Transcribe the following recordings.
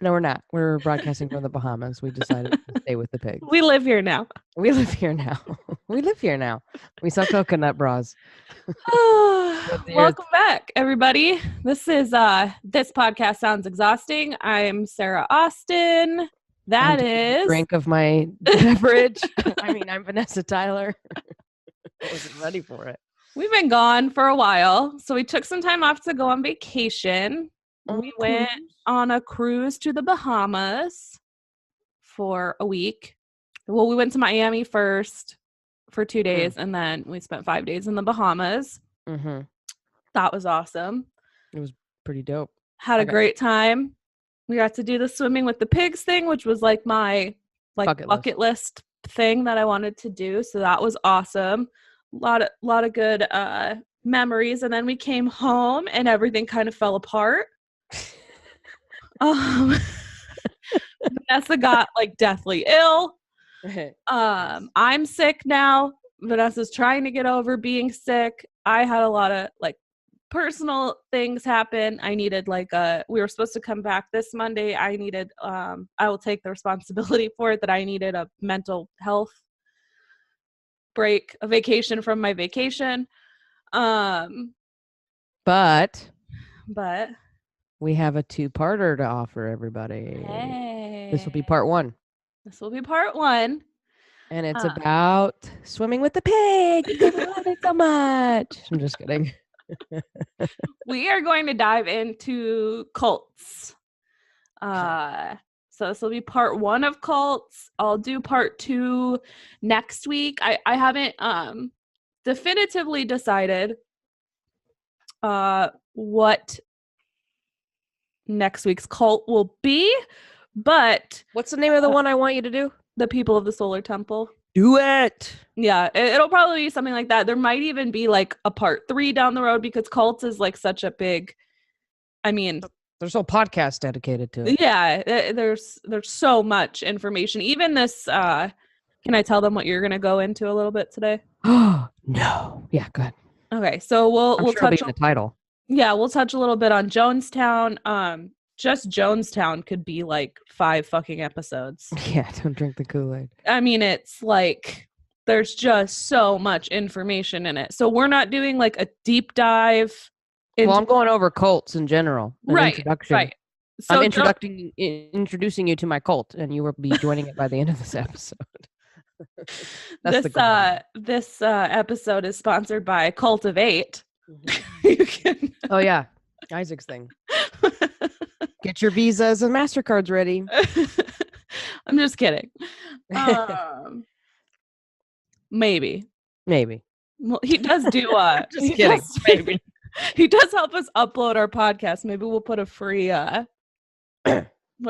No, we're not. We're broadcasting from the Bahamas. We decided to stay with the pigs. We live here now. We live here now. We live here now. We sell coconut bras. Welcome back, everybody. This podcast sounds exhausting. I'm Sara Austin. That is drink of my beverage. I'm Vanessa Tyler. I wasn't ready for it. We've been gone for a while, so we took some time off to go on vacation. We went on a cruise to the Bahamas for a week. Well, we went to Miami first for 2 days, and then we spent 5 days in the Bahamas. Mm-hmm. That was awesome. It was pretty dope. Had a great time. We got to do the swimming with the pigs thing, which was like my bucket list thing that I wanted to do. So that was awesome. A lot of good memories. And then we came home and everything kind of fell apart. Vanessa got deathly ill. I'm sick now. Vanessa's trying to get over being sick. I had a lot of personal things happen. I needed we were supposed to come back this Monday. I needed I will take the responsibility for it, that I needed a mental health break, a vacation from my vacation. But we have a 2-parter to offer everybody. Hey. This will be part 1. And it's about swimming with the pig. You're going to love it so much. I'm just kidding. We are going to dive into cults. So this will be part 1 of cults. I'll do part 2 next week. I haven't definitively decided what next week's cult will be, but what's the name of the one I want you to do? The People of the Solar Temple. Do it. Yeah, it'll probably be something like that. There might even be a part 3 down the road, because cults is such a big, there's a whole podcast dedicated to it. Yeah, there's so much information. Even this, can I tell them what you're going to go into a little bit today? Oh, no. Yeah, go ahead. Okay, so we'll touch on the title. Yeah, we'll touch a little bit on Jonestown. Just Jonestown could be 5 fucking episodes. Yeah, don't drink the Kool-Aid. It's there's just so much information in it. So we're not doing a deep dive. I'm going over cults in general. Introduction. Right. So I'm introducing you to my cult, and you will be joining it by the end of this episode. This episode is sponsored by Cult of 8. Mm-hmm. Oh yeah, Isaac's thing. Get your visas and MasterCards ready. I'm just kidding. Maybe. Well, he does do just kidding. Maybe. He does help us upload our podcast. Maybe we'll put a free what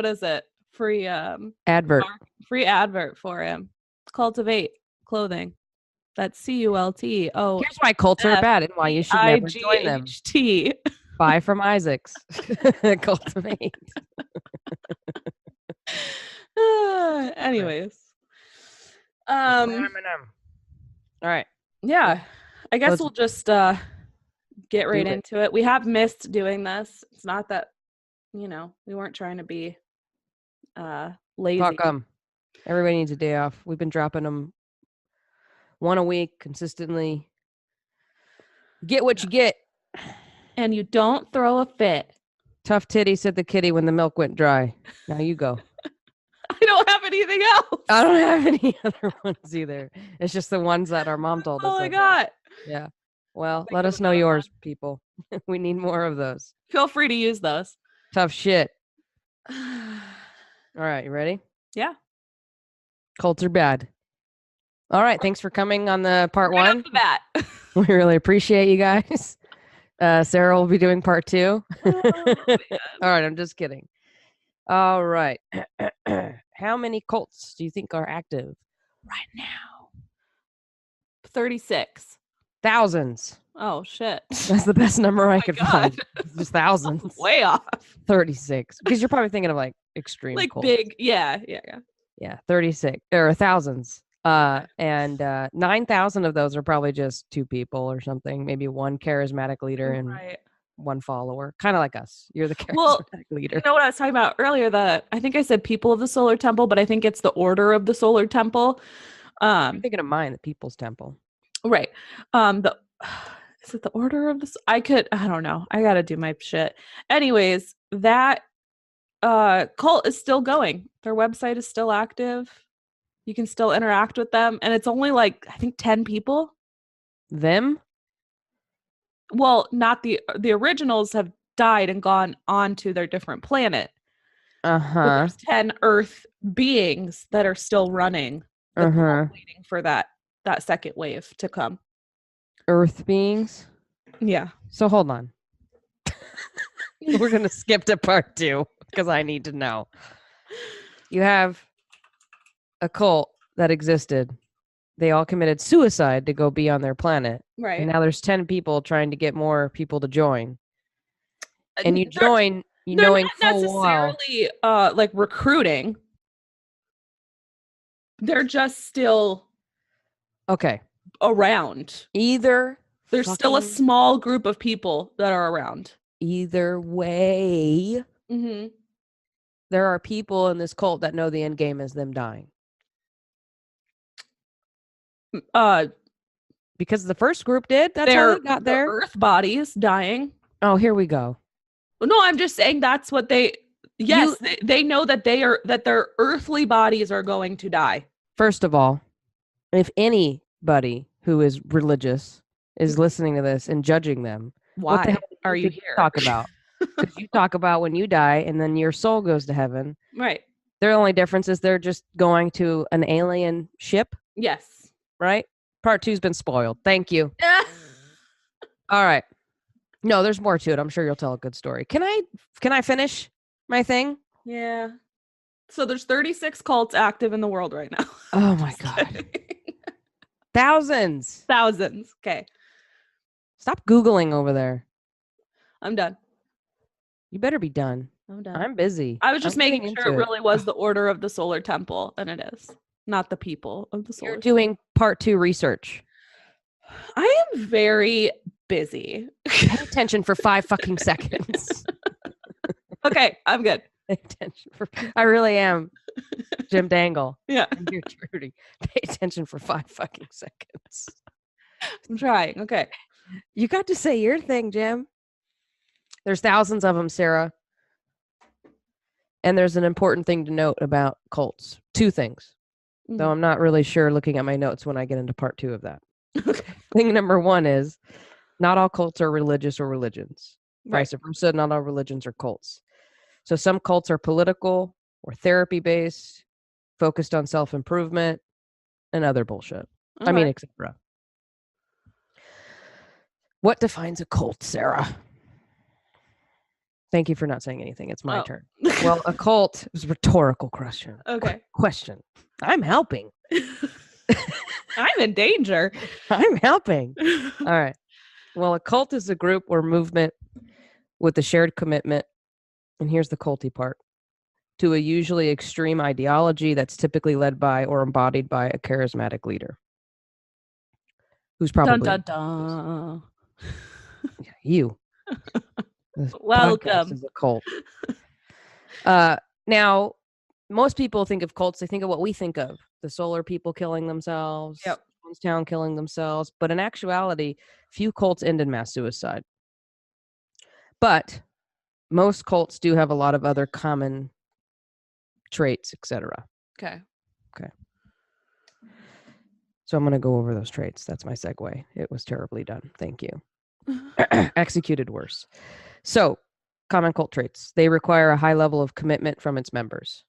is it? Free advert. Free advert for him. Cultivate clothing. That's CULT. Oh, here's why cults are bad and why you should never join them. Buy from Isaac's. Cultivate. Anyways. All right. Yeah. I guess we'll just get right into it. We have missed doing this. It's not that, we weren't trying to be lazy. Everybody needs a day off. We've been dropping them 1 a week consistently. Get what you get. And you don't throw a fit. Tough titty, said the kitty when the milk went dry. Now you go. I don't have anything else. I don't have any other ones either. It's just the ones that our mom told us. Oh my God. Yeah. Well, let us know yours, people. We need more of those. Feel free to use those. Tough shit. All right, you ready? Yeah. Cults are bad. All right, thanks for coming on the part 1. Off the bat. We really appreciate you guys. Sara will be doing part 2. Oh, all right, I'm just kidding. All right. How many cults do you think are active right now? 36. Thousands. Oh, shit. That's the best number I could find. Just thousands. Way off. 36. Because you're probably thinking of extreme cults. Big. Yeah. Yeah, 36. Or thousands. And 9,000 of those are probably just 2 people or something. Maybe one charismatic leader and one follower, kind of like us. You're the charismatic leader. You know what I was talking about earlier? I think I said people of the solar temple, but I think it's the order of the solar temple. I'm thinking of mine, the People's Temple. Right. Is it the order of this? I don't know. I gotta do my shit. Anyways, that cult is still going. Their website is still active. You can still interact with them, and it's only like I think 10 people. Them? Well, not the originals have died and gone on to their different planet. Uh-huh. But there's 10 Earth beings that are still running. Waiting for that second wave to come. Earth beings? Yeah. So hold on. We're going to skip to part 2 because I need to know. You have a cult that existed. They all committed suicide to go be on their planet. Right. And now there's 10 people trying to get more people to join. And you join, knowing full well. They're not necessarily like recruiting. They're just still around. There's still a small group of people that are around. Either way, there are people in this cult that know the end game is them dying. Because the first group did. That's how they got there. Earth bodies dying. Oh, here we go. No, I'm just saying that's what they. Yes, they know that their earthly bodies are going to die. First of all, if anybody who is religious is listening to this and judging them, why what the hell are you here? Talk about? Because you talk about when you die and then your soul goes to heaven. Right. Their only difference is they're just going to an alien ship. Yes. Right? Part 2's been spoiled. Thank you. All right. No, there's more to it. I'm sure you'll tell a good story. Can I finish my thing? Yeah. So there's 36 cults active in the world right now. Oh my God. Thousands. Okay. Stop Googling over there. I'm done. You better be done. I'm done. I'm busy. I was just making sure it really was the order of the solar temple, and it is. Not the people of the solar temple. You're doing part 2 research. I am very busy. Pay attention for 5 fucking seconds. Okay, I'm good. Pay attention I really am. Jim Dangle. Yeah. And you're Trudy. Pay attention for 5 fucking seconds. I'm trying. Okay. You got to say your thing, Jim. There's thousands of them, Sara. And there's an important thing to note about cults. 2 things. Though I'm not really sure looking at my notes when I get into part 2 of that. Okay. Thing number 1 is not all cults are religious or religions. Right. Vice versa, not all religions are cults. So some cults are political or therapy-based, focused on self-improvement, and other bullshit. All right. Etc. What defines a cult, Sara? Thank you for not saying anything. It's my turn. Well, a cult is a rhetorical question. Okay. Question. I'm helping. I'm in danger. I'm helping. All right. Well, a cult is a group or movement with a shared commitment, and here's the culty part, to a usually extreme ideology that's typically led by or embodied by a charismatic leader. Who's probably... Dun, dun, dun. You. Welcome. Is a cult. Now, most people think of cults, they think of what we think of. The solar people killing themselves. Yep. Town killing themselves. But in actuality, few cults end in mass suicide. But most cults do have a lot of other common traits, etc. Okay. So I'm going to go over those traits. That's my segue. It was terribly done. Thank you. Executed worse. So, common cult traits. They require a high level of commitment from its members.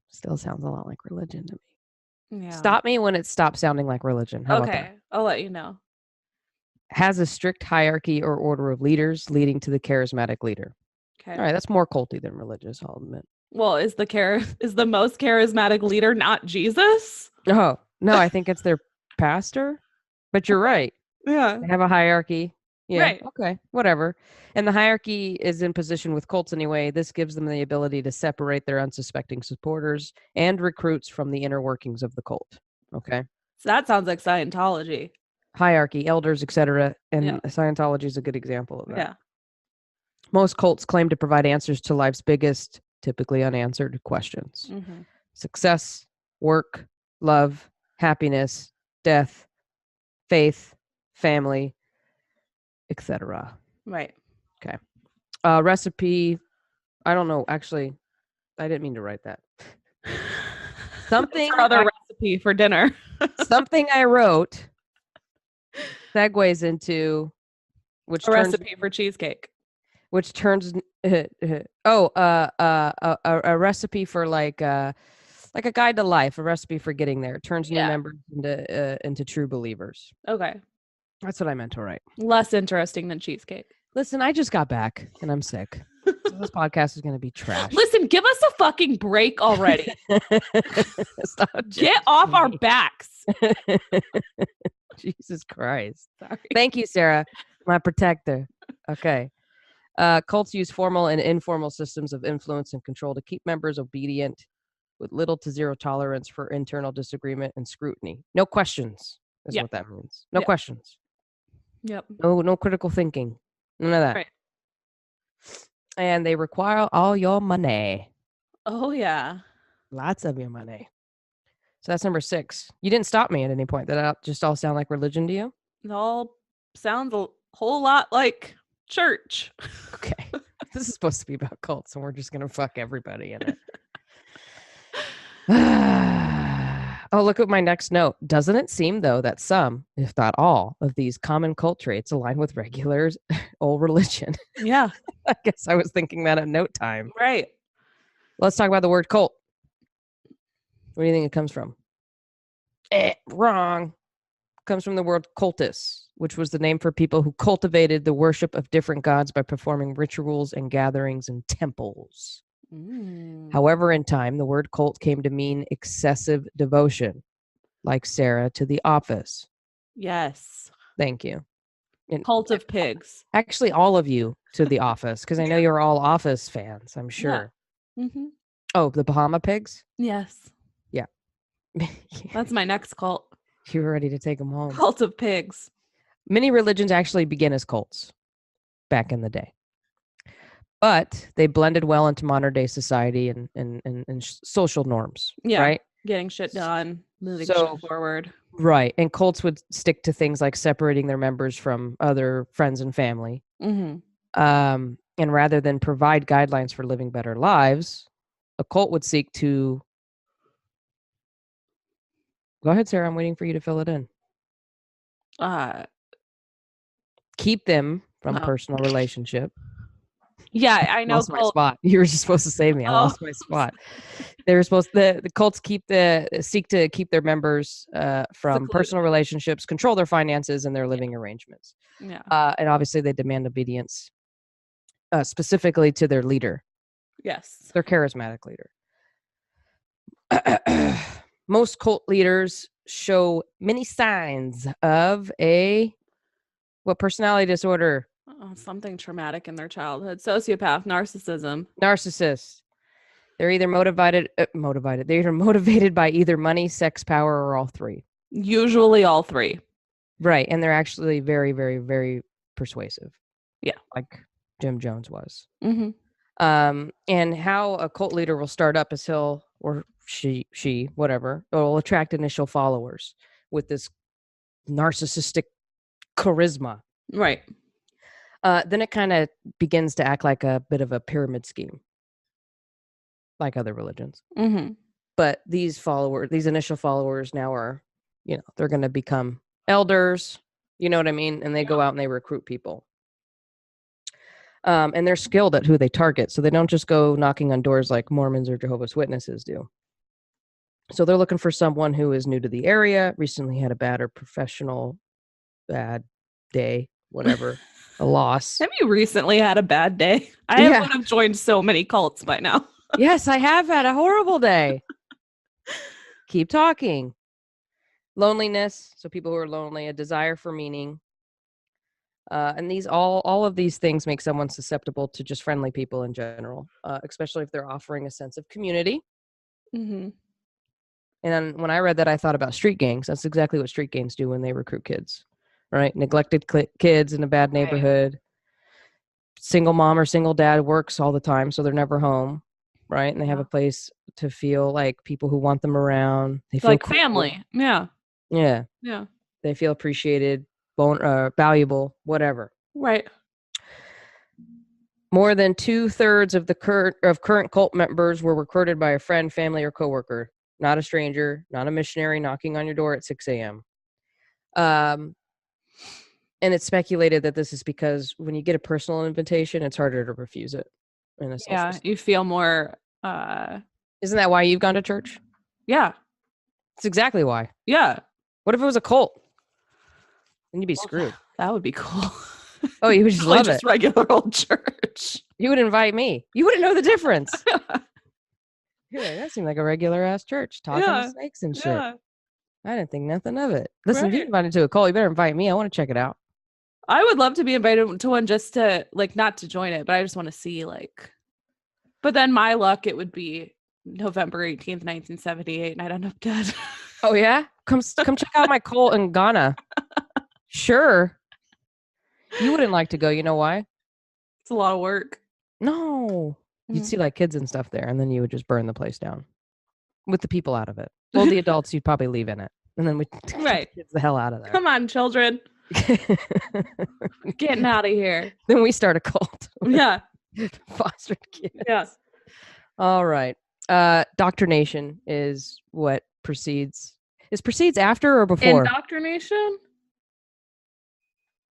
Still sounds a lot like religion to me. Yeah. Stop me when it stops sounding like religion. How about that? I'll let you know. Has a strict hierarchy or order of leaders leading to the charismatic leader. Okay. All right, that's more culty than religious, I'll admit. Well, is the most charismatic leader not Jesus? Oh, no, I think it's their pastor. But you're right. Yeah. They have a hierarchy. Yeah. Right. Okay. Whatever. And the hierarchy is in position with cults anyway. This gives them the ability to separate their unsuspecting supporters and recruits from the inner workings of the cult. Okay. So that sounds like Scientology. Hierarchy, elders, etc. And Scientology is a good example of that. Yeah. Most cults claim to provide answers to life's biggest, typically unanswered questions. Mm-hmm. Success, work, love, happiness, death, faith, family, etc. Right. Okay. Recipe. I don't know. Actually, I didn't mean to write that. That's our other recipe for dinner. Something I wrote segues into a recipe for cheesecake. Which turns a recipe for like a guide to life, a recipe for getting there. It turns new members into true believers. Okay. That's what I meant to write. Less interesting than cheesecake. Listen, I just got back and I'm sick. So this podcast is going to be trash. Listen, give us a fucking break already. Get off our backs. Jesus Christ. Sorry. Thank you, Sara, my protector. Okay. Cults use formal and informal systems of influence and control to keep members obedient with little to zero tolerance for internal disagreement and scrutiny. No questions is what that means. No questions. Yep. No critical thinking. None of that. Right. And they require all your money. Oh, yeah. Lots of your money. So that's number 6. You didn't stop me at any point. That just all sound like religion to you? It all sounds a whole lot like church. Okay. This is supposed to be about cults, and we're just going to fuck everybody in it. Oh, look at my next note. Doesn't it seem, though, that some, if not all, of these common cult traits align with regulars' old religion? Yeah. I guess I was thinking that at note time. Right. Let's talk about the word cult. What do you think it comes from? Wrong. It comes from the word cultus, which was the name for people who cultivated the worship of different gods by performing rituals and gatherings in temples. However, in time, the word cult came to mean excessive devotion, like Sara to The Office. Yes. Thank you. And cult of pigs. Actually, all of you to The Office, because I know you're all Office fans, I'm sure. Yeah. Mm-hmm. Oh, the Bahama Pigs? Yes. Yeah. That's my next cult. You were ready to take them home. Cult of pigs. Many religions actually begin as cults back in the day. But they blended well into modern day society and social norms. Yeah. Right? Getting shit done, moving shit forward. Right. And cults would stick to things like separating their members from other friends and family. Mm-hmm. And rather than provide guidelines for living better lives, a cult would seek to... Go ahead, Sara. I'm waiting for you to fill it in. Keep them from personal relationship. Yeah, I know. Lost my spot. You were just supposed to save me. I lost my spot. They were supposed the cults seek to keep their members from personal relationships, control their finances and their living arrangements. Yeah. And obviously they demand obedience specifically to their leader. Yes. Their charismatic leader. Most cult leaders show many signs of what personality disorder? Something traumatic in their childhood. Sociopath, narcissism. Narcissist. They're either motivated. They're either motivated by either money, sex, power, or all three. Usually all three. Right. And they're actually very, very, very persuasive. Yeah. Like Jim Jones was. Mm-hmm. And how a cult leader will start up is he'll, or she, whatever, will attract initial followers with this narcissistic charisma. Right. Then it kind of begins to act like a bit of a pyramid scheme, like other religions. Mm-hmm. But these initial followers now are, they're going to become elders, you know what I mean? And they go out and they recruit people. And they're skilled at who they target. So they don't just go knocking on doors like Mormons or Jehovah's Witnesses do. So they're looking for someone who is new to the area, recently had a bad day, whatever, a loss. Have you recently had a bad day? I would have joined so many cults by now. Yes, I have had a horrible day. Keep talking. Loneliness. So people who are lonely, a desire for meaning. And these all of these things make someone susceptible to just friendly people in general, especially if they're offering a sense of community. Mm-hmm. And when I read that, I thought about street gangs. That's exactly what street gangs do when they recruit kids, right? Neglected kids in a bad neighborhood. single mom or single dad works all the time, so they're never home, right? And they have a place to feel like people who want them around. They feel like cool. family. Yeah. Yeah. Yeah. They feel appreciated, valuable, whatever. Right. More than 2/3 of the current cult members were recruited by a friend, family, or coworker. Not a stranger, not a missionary knocking on your door at 6 a.m. And it's speculated that this is because when you get a personal invitation, it's harder to refuse it. In a Yeah, you feel more. Isn't that why you've gone to church? Yeah. It's exactly why. Yeah. What if it was a cult? Then you'd be screwed. That would be cool. Oh, you would just love just it. Regular old church. You would invite me. You wouldn't know the difference. You're like, that seemed like a regular ass church, talking to snakes and shit. Yeah. I didn't think nothing of it. Listen, if you Right. invited to a cult, you better invite me. I want to check it out. I would love to be invited to one just to like not to join it, but I just want to see like. But then my luck, it would be November 18th, 1978, and I'd end up dead. Oh yeah, come check out my cult in Ghana. Sure. You wouldn't like to go. You know why? It's a lot of work. No. You'd see like kids and stuff there, and then you would just burn the place down with the people out of it. Well, the adults you'd probably leave in it, and then we'd Right. get the hell out of there. Come on, children. Getting out of here. Then we start a cult. Yeah. Fostered kids. Yeah. All right. Doctrination is what precedes. Is precedes after or before? Indoctrination?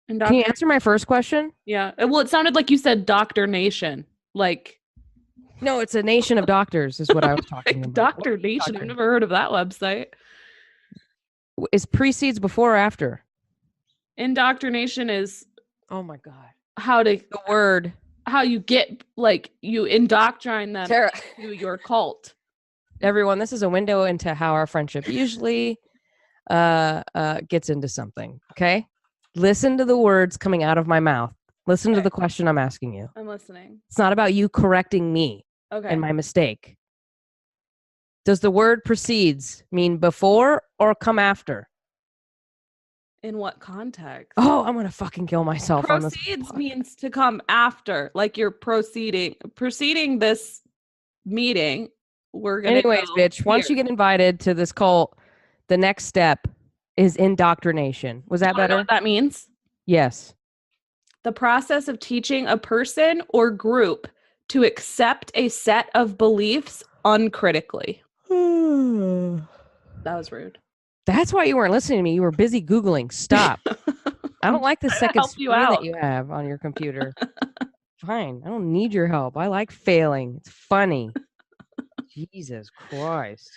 Can you answer my first question? Yeah. Well, it sounded like you said Doctor Nation. Like. No, it's a nation of doctors is what I was talking about. Doctor Nation. I've never heard of that website. Is precedes before or after? Indoctrination is. Oh my God. The word. How you get, like, you indoctrine them Sara. to your cult. Everyone, this is a window into how our friendship usually gets into something, okay? Listen to the words coming out of my mouth. Listen to the question I'm asking you. I'm listening. It's not about you correcting me and my mistake. Does the word precedes mean before or come after? In what context? Oh, I'm going to fucking kill myself. Proceeds means to come after. Like you're preceding this meeting. We're going to Anyways, bitch, once you get invited to this cult, the next step is indoctrination. Was that better? Know what that means? Yes. The process of teaching a person or group to accept a set of beliefs uncritically. That was rude. That's why you weren't listening to me. You were busy Googling. Stop. I don't like the second screen that you have on your computer. Fine. I don't need your help. I like failing. It's funny. Jesus Christ.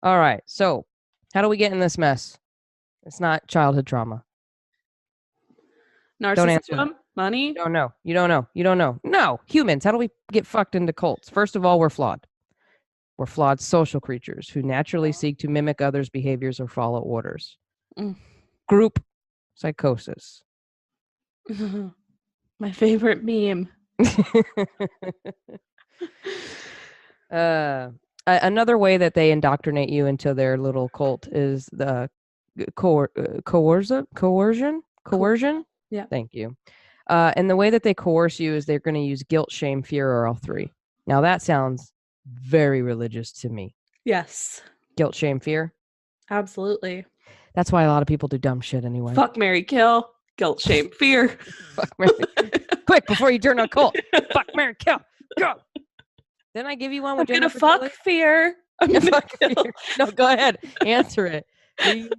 All right. So how do we get in this mess? It's not childhood trauma. Narcissism? Don't answer that. Money? You don't know. You don't know. You don't know. No. Humans. How do we get fucked into cults? First of all, we're flawed. We're flawed social creatures who naturally seek to mimic others' behaviors or follow orders. Group psychosis. My favorite meme. Another way that they indoctrinate you into their little cult is the coercion. Yeah. Thank you. And the way that they coerce you is they're going to use guilt, shame, fear, or all three. Now that sounds very religious to me. Yes. Guilt, shame, fear. Absolutely. That's why a lot of people do dumb shit anyway. Fuck, marry, kill. Guilt, shame, fear. Fuck, marry. Quick, before you turn on cult. Fuck, marry, kill. Go. Didn't I give you one? I'm gonna fuck fear. I'm gonna fuck kill. fear. No, go ahead. Answer it. You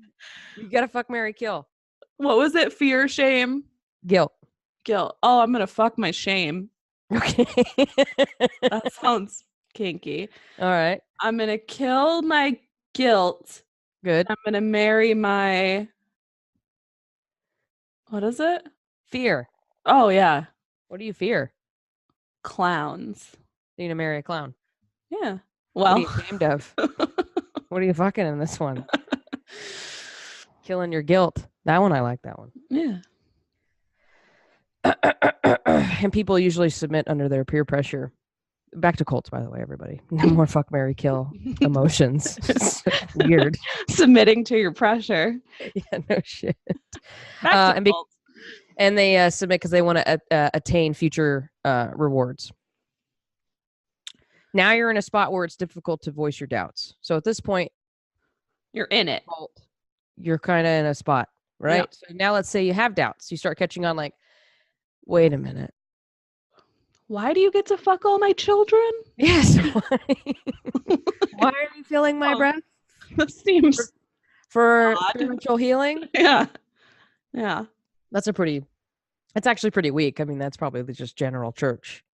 gotta fuck, marry, kill. What was it? Fear, shame, Guilt. guilt. Oh, I'm gonna fuck my shame. Okay. That sounds kinky. All right. I'm gonna kill my guilt. Good. I'm gonna marry my. What is it? Fear. Oh yeah, What do you fear? clowns. You're gonna marry a clown. Yeah. What are Well. you ashamed of? What are you fucking in this one? Killing your guilt. That one, I like that one. Yeah. And people usually submit under their peer pressure. Back to cults, by the way, everybody. No more fuck, marry, kill emotions. It's weird. Submitting to your pressure. Yeah, no shit. Back to cults. And they submit because they want to attain future rewards. Now you're in a spot where it's difficult to voice your doubts. So at this point, you're in it. You're kind of in a spot, right? Yeah. So now let's say you have doubts. You start catching on like, wait a minute. Why do you get to fuck all my children? Yes. Why are you feeling my breath? That seems for spiritual healing. Yeah. Yeah. That's actually pretty weak. I mean, that's probably just general church.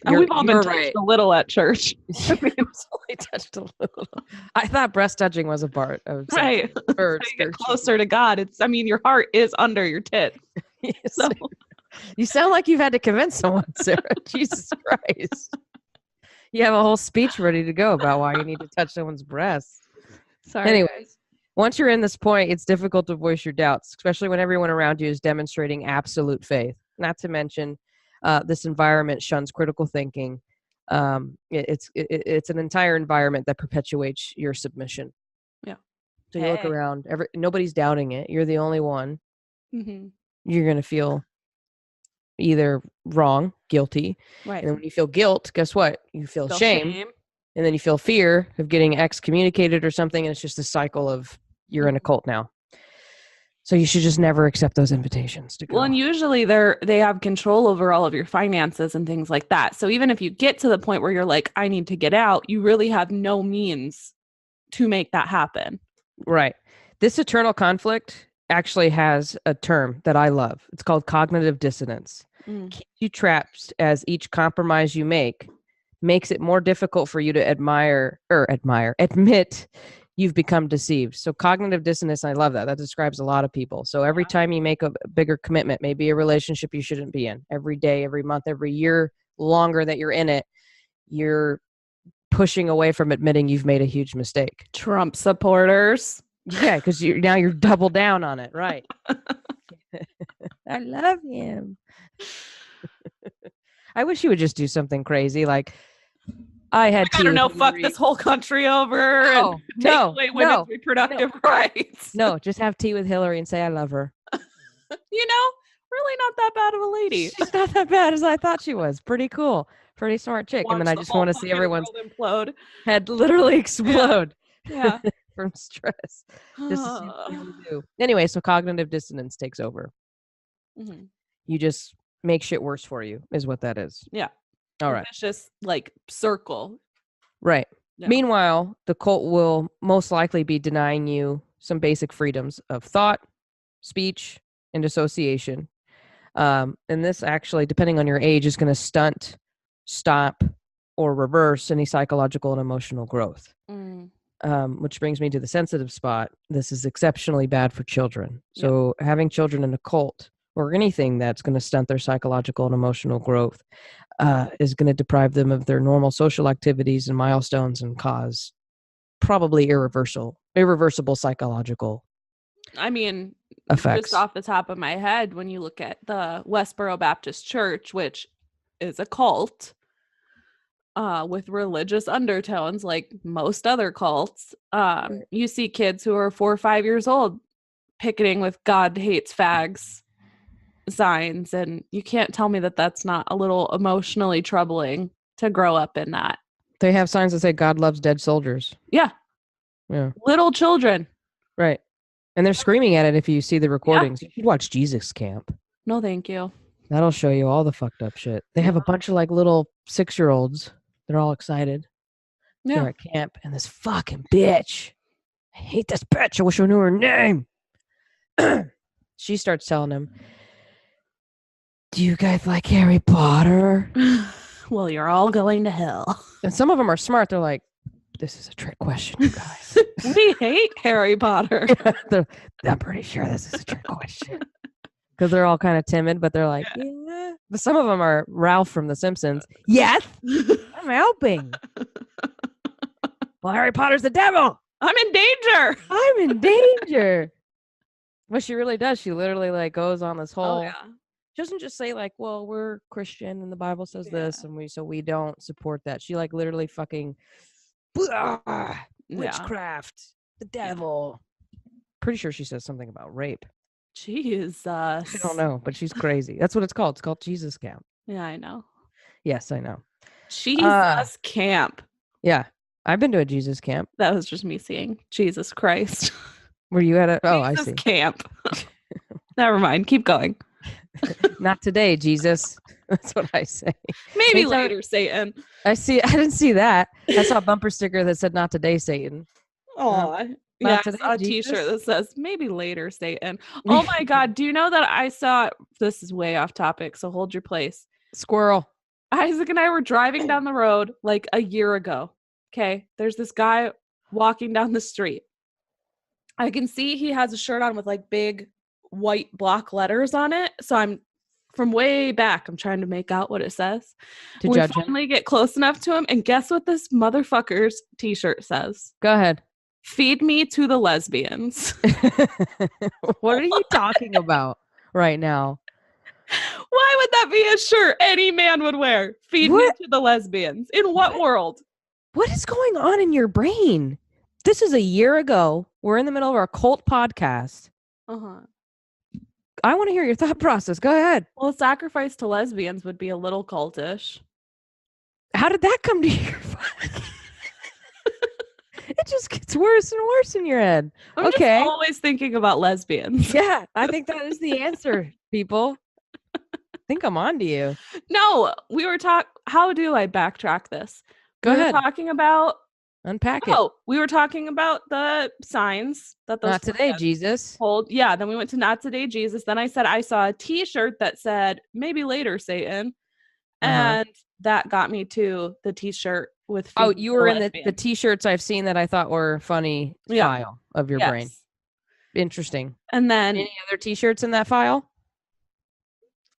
We've all been touched a little at church. Only touched a little. I thought breast touching was a part of right. So you get closer to God. Your heart is under your tits. Yes. So. You sound like you've had to convince someone, Sarah. Jesus Christ. You have a whole speech ready to go about why you need to touch someone's breasts. Sorry. Anyways, once you're in this point, it's difficult to voice your doubts, especially when everyone around you is demonstrating absolute faith. Not to mention, this environment shuns critical thinking. It's an entire environment that perpetuates your submission. Yeah. So you look around, nobody's doubting it. You're the only one. Mm-hmm. You're going to feel either wrong, guilty. Right. And then when you feel guilt, guess what? You feel shame. And then you feel fear of getting excommunicated or something. And it's just a cycle of you're in a cult now. So you should just never accept those invitations to go. Well, and usually they have control over all of your finances and things like that. So even if you get to the point where you're like, I need to get out, you really have no means to make that happen. Right. This eternal conflict actually has a term that I love. It's called cognitive dissonance. Keeps you trapped as each compromise you make makes it more difficult for you to admit you've become deceived. So cognitive dissonance, I love that. That describes a lot of people. So every time you make a bigger commitment, maybe a relationship you shouldn't be in, every day, every month, every year longer that you're in it, you're pushing away from admitting you've made a huge mistake. Trump supporters. Yeah, because you're double down on it, right? I love him. I wish you would just do something crazy like I had tea. Fuck this whole country over and take away women's reproductive rights. No, just have tea with Hillary and say I love her. Really not that bad of a lady. She's not that bad as I thought she was. Pretty cool. Pretty smart chick. And then I just want to see everyone's head literally explode. Yeah. From stress. Just to see what you do. Anyway, so cognitive dissonance takes over. Mm-hmm. You just make shit worse for you is what that is. Yeah. All right. It's just like circle. Right. Yeah. Meanwhile, the cult will most likely be denying you some basic freedoms of thought, speech, and association. And this actually, depending on your age, is going to stunt, stop, or reverse any psychological and emotional growth. Which brings me to the sensitive spot. This is exceptionally bad for children. So having children in a cult or anything that's going to stunt their psychological and emotional growth is going to deprive them of their normal social activities and milestones and cause probably irreversible psychological effects. Just off the top of my head, when you look at the Westboro Baptist Church, which is a cult with religious undertones like most other cults, you see kids who are 4 or 5 years old picketing with God hates fags signs, and you can't tell me that that's not a little emotionally troubling to grow up in that. They have signs that say God loves dead soldiers. Yeah. Little children. Right. And they're screaming at it if you see the recordings. You should watch Jesus Camp. No, thank you. That'll show you all the fucked up shit. They have a bunch of like little 6-year-olds. They're all excited. They're at camp, and this fucking bitch. I hate this bitch. I wish I knew her name. She starts telling him, do you guys like Harry Potter? Well, you're all going to hell. And some of them are smart. They're like, this is a trick question, you guys. We hate Harry Potter. I'm pretty sure this is a trick question. Because they're all kind of timid, but they're like, yeah. But some of them are Ralph from The Simpsons. Yes, I'm helping. Well, Harry Potter's the devil. I'm in danger. I'm in danger. What she really does, she literally like goes on this whole... She doesn't just say like, well, we're Christian and the Bible says this and we don't support that. She like literally fucking witchcraft, the devil. Pretty sure she says something about rape. Jesus. I don't know, but she's crazy. That's what it's called. It's called Jesus Camp. Yeah, I know. Yes, I know. Jesus Camp. Yeah. I've been to a Jesus camp. That was just me saying Jesus Christ. Were you at a I Jesus see. Camp. Never mind. Keep going. Not today, Jesus. That's what I say. Maybe later, Satan. I didn't see that. I saw a bumper sticker that said "Not today, Satan." Oh, yeah, today, I saw a T-shirt that says "Maybe later, Satan." Oh my God! Do you know that I saw? This is way off topic, so hold your place. Squirrel. Isaac and I were driving down the road like a year ago. Okay, there's this guy walking down the street. I can see he has a shirt on with like big white block letters on it. So I'm from way back. I'm trying to make out what it says. We finally get close enough to him, and guess what this motherfucker's T-shirt says? Go ahead. Feed me to the lesbians. What are you talking about right now? Why would that be a shirt any man would wear? Feed me to the lesbians. In what world? What is going on in your brain? This is a year ago. We're in the middle of our cult podcast. Uh-huh. I want to hear your thought process. Go ahead. Well, sacrifice to lesbians would be a little cultish. How did that come to your mind? It just gets worse and worse in your head. I'm just always thinking about lesbians. Yeah, I think that is the answer, people. I think I'm on to you. No, we were how do I backtrack this? Go ahead. We were talking about unpack it. Oh, we were talking about the signs that those Not today, Jesus. hold. Yeah, then we went to Not Today, Jesus. Then I said I saw a T-shirt that said maybe later, Satan. And that got me to the T-shirt with you were in the T-shirts I've seen that I thought were funny file of your brain. Interesting. And then any other T-shirts in that file?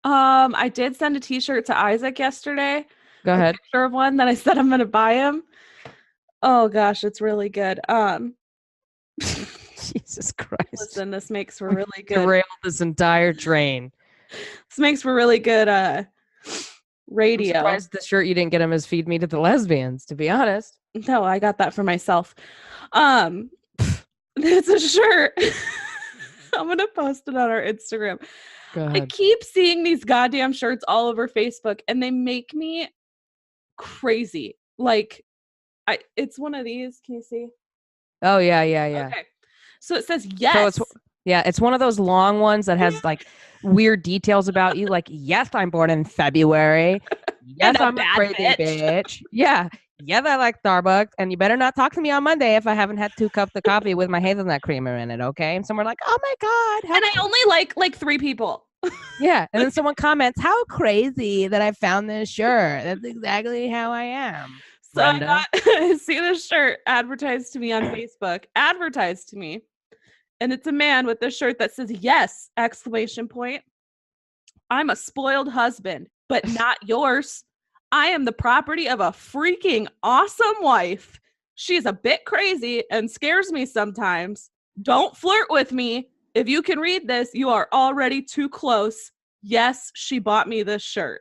I did send a T-shirt to Isaac yesterday. Go ahead. A picture of one that I said I'm going to buy him. Oh gosh, it's really good. Jesus Christ. Listen, this makes for really good. Derailed this entire train. This makes for really good radio. I'm surprised the shirt you didn't get him as Feed Me to the Lesbians, to be honest. No, I got that for myself. It's a shirt. I'm gonna post it on our Instagram. Go ahead. I keep seeing these goddamn shirts all over Facebook and they make me crazy. Like it's one of these. Can you see? Oh yeah. Okay. So it says yes. So it's one of those long ones that has like weird details about you. Like, yes, I'm born in February. Yes, I'm a crazy bitch. Yeah. Yes, I like Starbucks. And you better not talk to me on Monday if I haven't had 2 cups of coffee with my hazelnut creamer in it. Okay. And someone like, oh my God. And I only like 3 people. Yeah. And then someone comments, how crazy that I found this shirt. That's exactly how I am. So I see this shirt advertised to me on Facebook. Advertised to me. And it's a man with this shirt that says, yes, ! I'm a spoiled husband, but not yours. I am the property of a freaking awesome wife. She's a bit crazy and scares me sometimes. Don't flirt with me. If you can read this, you are already too close. Yes, she bought me this shirt.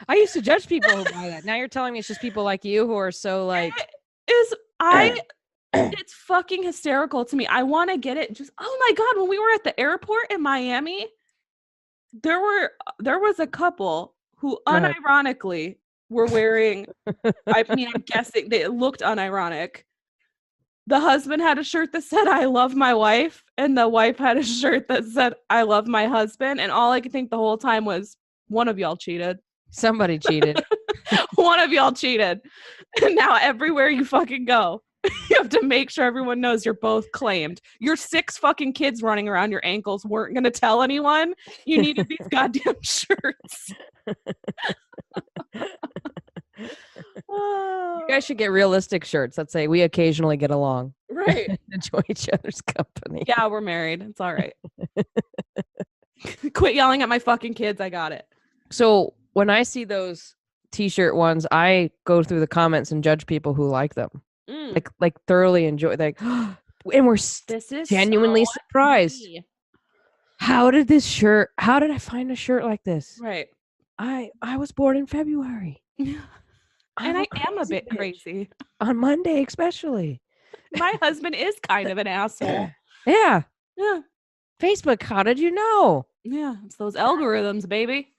I used to judge people who buy that. Now you're telling me it's just people like you who are so like... It's fucking hysterical to me. I want to get it. Just, oh my God, when we were at the airport in Miami, there was a couple who unironically were wearing, I mean, I'm guessing they looked unironic. The husband had a shirt that said, I love my wife. And the wife had a shirt that said, I love my husband. And all I could think the whole time was, one of y'all cheated. Somebody cheated. One of y'all cheated. And now everywhere you fucking go, you have to make sure everyone knows you're both claimed. Your 6 fucking kids running around your ankles weren't going to tell anyone. You needed these goddamn shirts. You guys should get realistic shirts that say we occasionally get along. Right. Enjoy each other's company. Yeah, we're married. It's all right. Quit yelling at my fucking kids. I got it. So when I see those T-shirt ones, I go through the comments and judge people who like them. Like thoroughly enjoy, like, and we're genuinely surprised. Funny. How did I find a shirt like this? Right. I was born in February. And I am a bit crazy. On Monday, especially. My husband is kind of an asshole. Yeah. Yeah. Facebook, how did you know? Yeah. It's those algorithms, baby.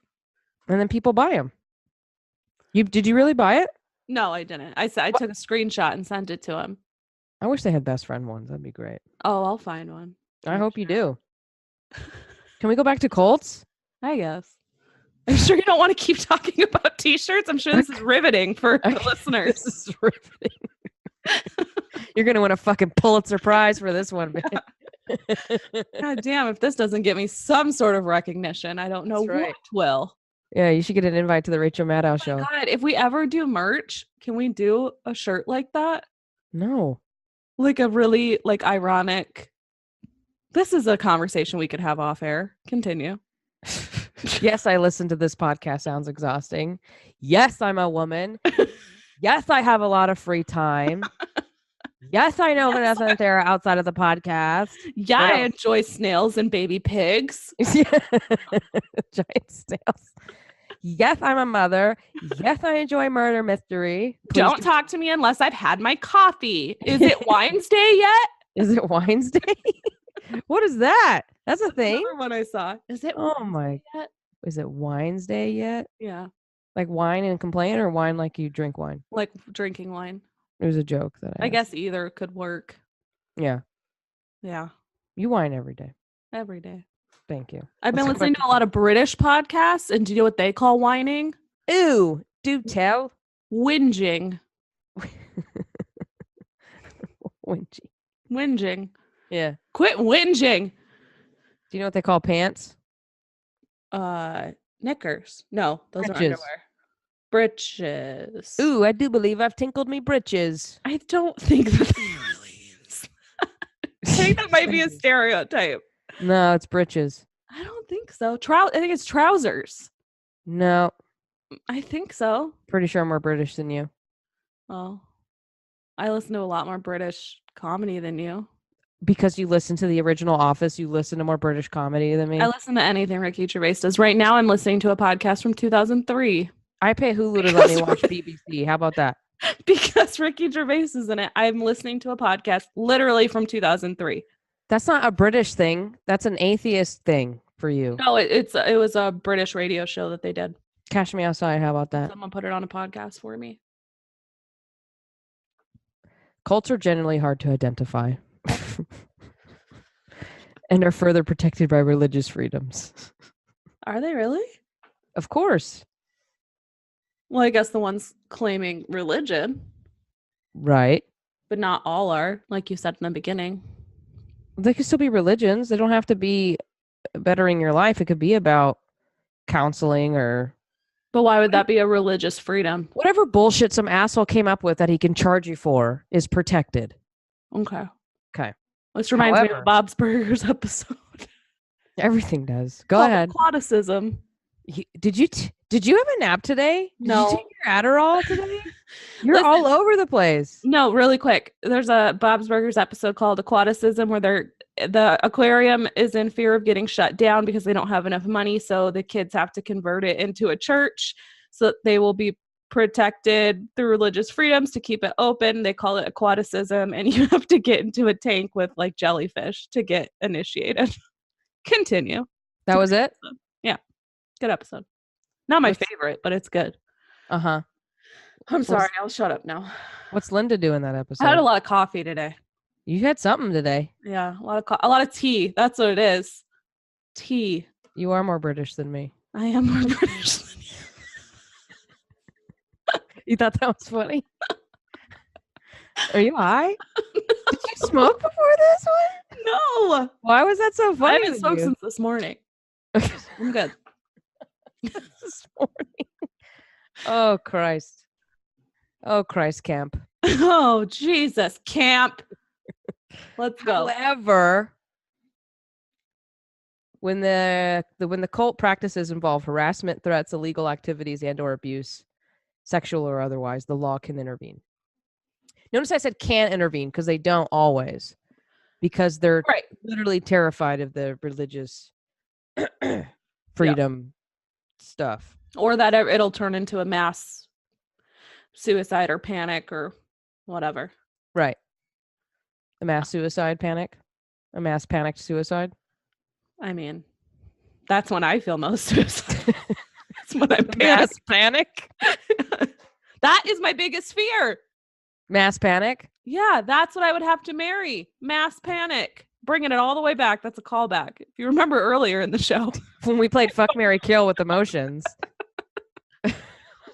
And then people buy them. Did you really buy it? No, I didn't. I took a screenshot and sent it to him. I wish they had best friend ones. That'd be great. Oh, I'll find one. I hope you do. Can we go back to Colts? I guess. I'm sure you don't want to keep talking about t-shirts. I'm sure this is riveting for the listeners. This is riveting. You're going to win a fucking Pulitzer Prize for this one, man. God damn, if this doesn't get me some sort of recognition, I don't know what will. Yeah, you should get an invite to the Rachel Maddow show. God, if we ever do merch, can we do a shirt like that? No. Like a really ironic. This is a conversation we could have off air. Continue. Yes, I listen to this podcast. Sounds exhausting. Yes, I'm a woman. Yes, I have a lot of free time. Yes, I know Vanessa and Sara outside of the podcast. Yeah, I enjoy snails and baby pigs. Giant snails. Yes, I'm a mother. Yes, I enjoy murder mystery. Don't talk to me unless I've had my coffee. Is it Wine's Day yet? Is it Wine's Day? What is that? That's a thing? Another one I saw. Is it my yet? Is it Wine's Day yet? Yeah. Like wine and complain, or wine like you drink wine? Like drinking wine. It was a joke that I guess either could work. Yeah. Yeah. You whine every day. Every day. Thank you. I've been listening to a lot of British podcasts, and do you know what they call whining? Ooh, do tell. Whinging. Whinging. Yeah. Quit whinging. Do you know what they call pants? Knickers. No, those Britches. are underwear. Britches. Ooh, I do believe I've tinkled me britches. I don't think that really is. I think that might be a stereotype. No, it's britches. I don't think so. I think it's trousers. No. I think so. Pretty sure I'm more British than you. Oh. I listen to a lot more British comedy than you. Because you listen to the original Office, you listen to more British comedy than me? I listen to anything Ricky Gervais does. Right now, I'm listening to a podcast from 2003. I pay Hulu to let me watch BBC. How about that? Because Ricky Gervais is in it. I'm listening to a podcast literally from 2003. That's not a British thing. That's an atheist thing for you. No, it was a British radio show that they did. Cash Me Outside. How about that? Someone put it on a podcast for me. Cults are generally hard to identify. And are further protected by religious freedoms. Are they really? Of course. Well, I guess the ones claiming religion. Right. But not all are, like you said in the beginning. They could still be religions. They don't have to be bettering your life. It could be about counseling or... But why would that be a religious freedom? Whatever bullshit some asshole came up with that he can charge you for is protected. Okay. This reminds me of Bob's Bob's Burgers episode. Everything does. Go ahead. Aquaticism. Did you have a nap today? No. Did you take your Adderall today? You're all over the place. No, really quick. There's a Bob's Burgers episode called Aquaticism where the aquarium is in fear of getting shut down because they don't have enough money. So the kids have to convert it into a church so that they will be protected through religious freedoms to keep it open. They call it aquaticism, and you have to get into a tank with like jellyfish to get initiated. Continue. That was it? Yeah. Good episode. Not my favorite, but it's good. Uh-huh. I'm sorry. I'll shut up now. What's Linda doing that episode? I had a lot of coffee today. You had something today. Yeah, a lot of tea. That's what it is. Tea. You are more British than me. I am more British than you. You thought that was funny? Are you high? Did you smoke before this one? No. Why was that so funny? I haven't smoked since this morning. I'm good. This morning. Oh, Christ. Oh, Christ, camp. Oh, Jesus, camp. Let's go. However, when the cult practices involve harassment, threats, illegal activities, and or abuse, sexual or otherwise, the law can intervene. Notice I said can intervene because they don't always, because they're literally terrified of the religious freedom stuff. Or that it'll turn into a mass suicide or panic or whatever. Right. A mass suicide panic? A mass panicked suicide? I mean, that's when I feel most suicidal. That's when I Mass panic? That is my biggest fear. Mass panic? Yeah, that's what I would have to marry. Mass panic. Bringing it all the way back. That's a callback. If you remember earlier in the show. When we played Fuck, Marry, Kill with emotions. Oh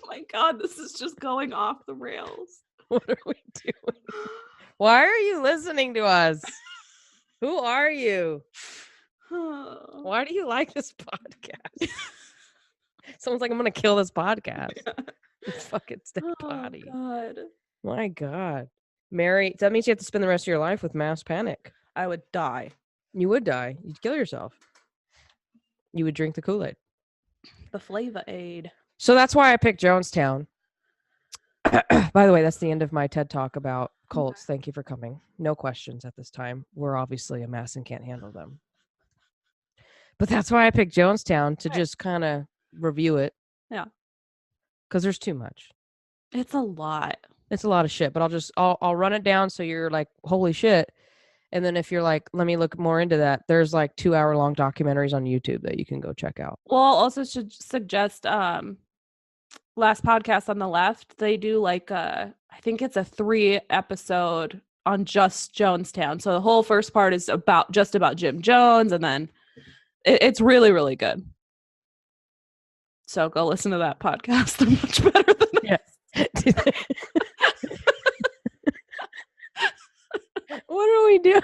my God, this is just going off the rails. What are we doing? Why are you listening to us? Who are you? Why do you like this podcast? Someone's like, I'm going to kill this podcast. It's fucking dead body. God. My God. Mary, that means you have to spend the rest of your life with mass panic. I would die. You would die. You'd kill yourself. You would drink the Kool-Aid. The Flavor Aid. So that's why I picked Jonestown. By the way, that's the end of my TED Talk about cults. Okay. Thank you for coming. No questions at this time. We're obviously a mess and can't handle them. But that's why I picked Jonestown to just kind of review it. Yeah. Because there's too much. It's a lot. It's a lot of shit. But I'll run it down so you're like, holy shit. And then if you're like, let me look more into that, there's like 2-hour-long documentaries on YouTube that you can go check out. Well, I'll also should suggest last podcast on the left, they do like I think it's a 3-episode on just Jonestown. So the whole first part is about Jim Jones, and then it's really, really good. So go listen to that podcast. They're much better than yes. What are we doing?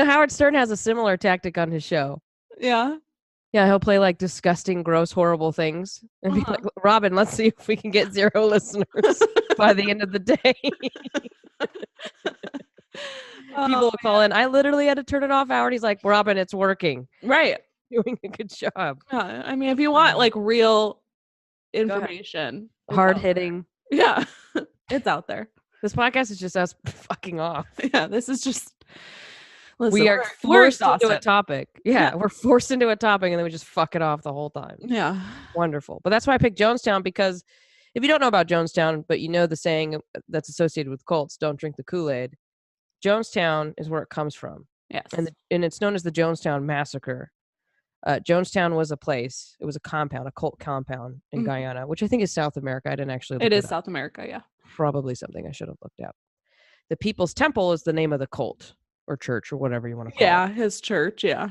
Howard Stern has a similar tactic on his show. Yeah. Yeah, he'll play like disgusting, gross, horrible things and be like, Robin, let's see if we can get 0 listeners by the end of the day. People will call in. I literally had to turn it off, Howard. He's like, Robin, it's working. Right. Doing a good job. Yeah. I mean, if you want like real information, hard hitting. Yeah. It's out there. This podcast is just us fucking off. Yeah. This is just. Listen, we are forced into a topic. Yeah, we're forced into a topic and then we just fuck it off the whole time. Yeah. Wonderful. But that's why I picked Jonestown, because if you don't know about Jonestown, but you know the saying that's associated with cults, don't drink the Kool-Aid, Jonestown is where it comes from. Yes. And it's known as the Jonestown Massacre. Jonestown was a place. It was a compound, a cult compound in Guyana, which I think is South America. I didn't actually look it is up. South America, yeah. Probably something I should have looked up. The People's Temple is the name of the cult. Or church, or whatever you want to call it. Yeah, his church, yeah.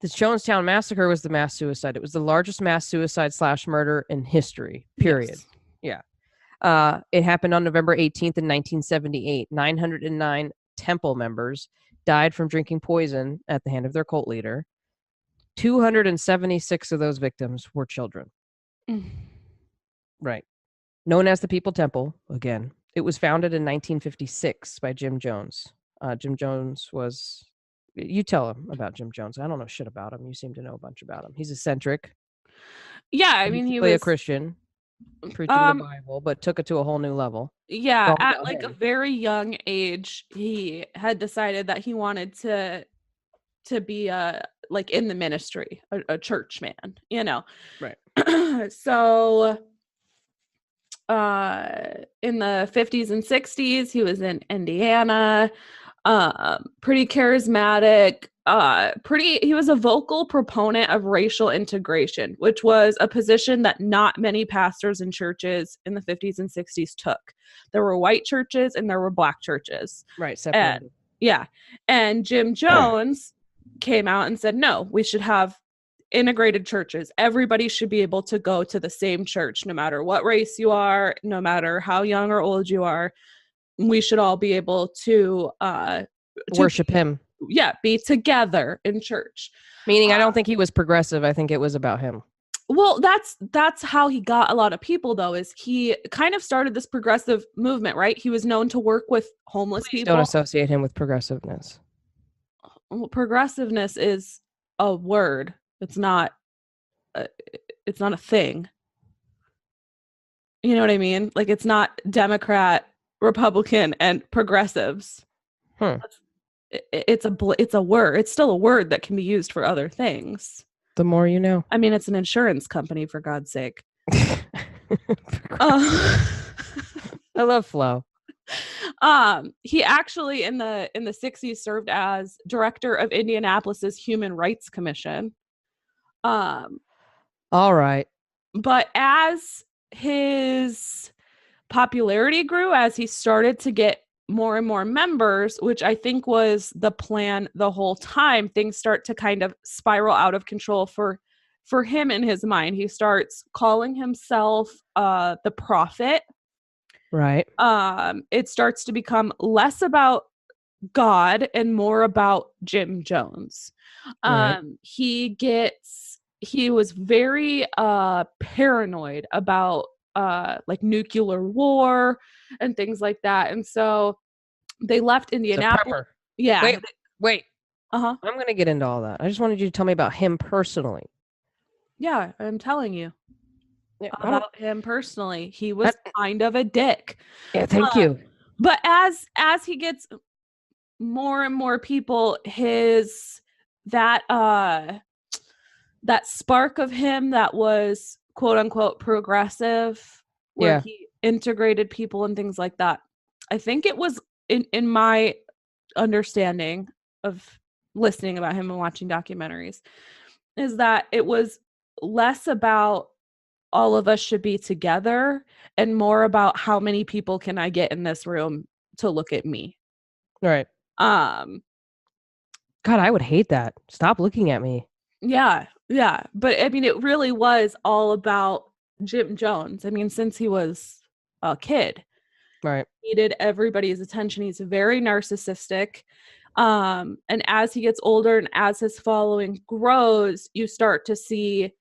The Jonestown Massacre was the mass suicide. It was the largest mass suicide / murder in history, period. Yes. Yeah. It happened on November 18th in 1978. 909 temple members died from drinking poison at the hand of their cult leader. 276 of those victims were children. Right. Known as the People Temple, again. It was founded in 1956 by Jim Jones. Jim Jones was, you tell him about Jim Jones. I don't know shit about him. You seem to know a bunch about him. He's eccentric. Yeah, I mean, he was a Christian, preaching the Bible, but took it to a whole new level. Yeah, at like a very young age, he had decided that he wanted to be like in the ministry, a church man, Right. So in the 50s and 60s, he was in Indiana. Pretty charismatic, he was a vocal proponent of racial integration, which was a position that not many pastors and churches in the 50s and 60s took. There were white churches and there were black churches. Right. Separated. And Jim Jones came out and said, no, we should have integrated churches. Everybody should be able to go to the same church, no matter what race you are, no matter how young or old you are. We should all be able to worship him. Yeah, be together in church. Meaning, I don't think he was progressive. I think it was about him. Well, that's how he got a lot of people, though, is he kind of started this progressive movement, right? He was known to work with homeless people. Don't associate him with progressiveness. Well, progressiveness is a word. It's not a thing. You know what I mean? Like, it's not Democrat, Republican, and progressives. It's a word. It's still a word that can be used for other things. The more you know. I mean, it's an insurance company, for God's sake. I love Flo. He actually in the 60s served as director of Indianapolis's Human Rights Commission. All right. But as his popularity grew, as he started to get more and more members, which I think was the plan the whole time, things start to kind of spiral out of control for him in his mind. He starts calling himself the prophet. Right. It starts to become less about God and more about Jim Jones. Right. He was very paranoid about like nuclear war and things like that. And so they left Indianapolis. Prepper. Yeah. Wait. Uh-huh. I'm going to get into all that. I just wanted you to tell me about him personally. Yeah, I'm telling you about him personally. He was kind of a dick. Yeah, thank you. But as he gets more and more people, that spark of him that was quote unquote progressive, where he integrated people and things like that. I think it was in my understanding of listening about him and watching documentaries, is that it was less about all of us should be together and more about how many people can I get in this room to look at me. Right. God, I would hate that. Stop looking at me. Yeah. Yeah. But I mean, it really was all about Jim Jones. I mean, since he was a kid, right, he needed everybody's attention. He's very narcissistic. And as he gets older and as his following grows, you start to see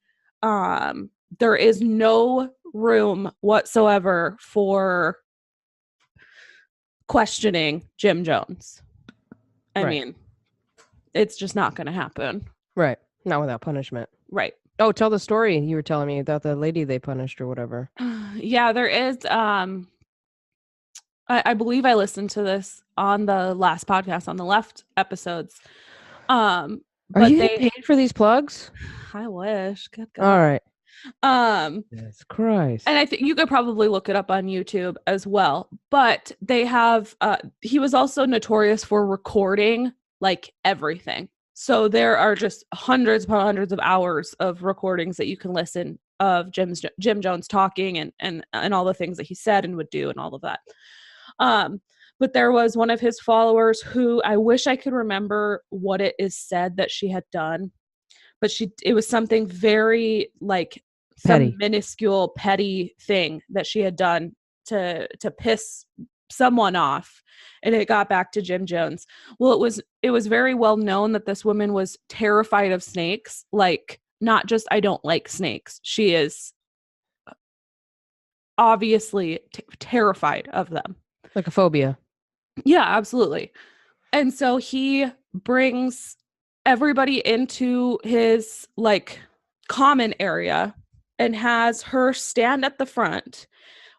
there is no room whatsoever for questioning Jim Jones. I mean, it's just not going to happen. Right. Not without punishment. Right. Oh, tell the story you were telling me about the lady they punished or whatever. Yeah, there is. I believe I listened to this on the last podcast on the left episodes. Are you getting paid for these plugs? I wish. Good God. All right. Yes, Christ. And I think you could probably look it up on YouTube as well. But they have. He was also notorious for recording like everything. So there are just hundreds upon hundreds of hours of recordings that you can listen of Jim Jones talking and all the things that he said and would do and all of that. But there was one of his followers who I wish I could remember what it is said that she had done, but it was something very like petty. Some minuscule petty thing that she had done to piss someone off, and it got back to Jim Jones. Well, it was very well known that this woman was terrified of snakes, like not just I don't like snakes. She is obviously terrified of them. Like a phobia. Yeah, absolutely. And so he brings everybody into his like common area and has her stand at the front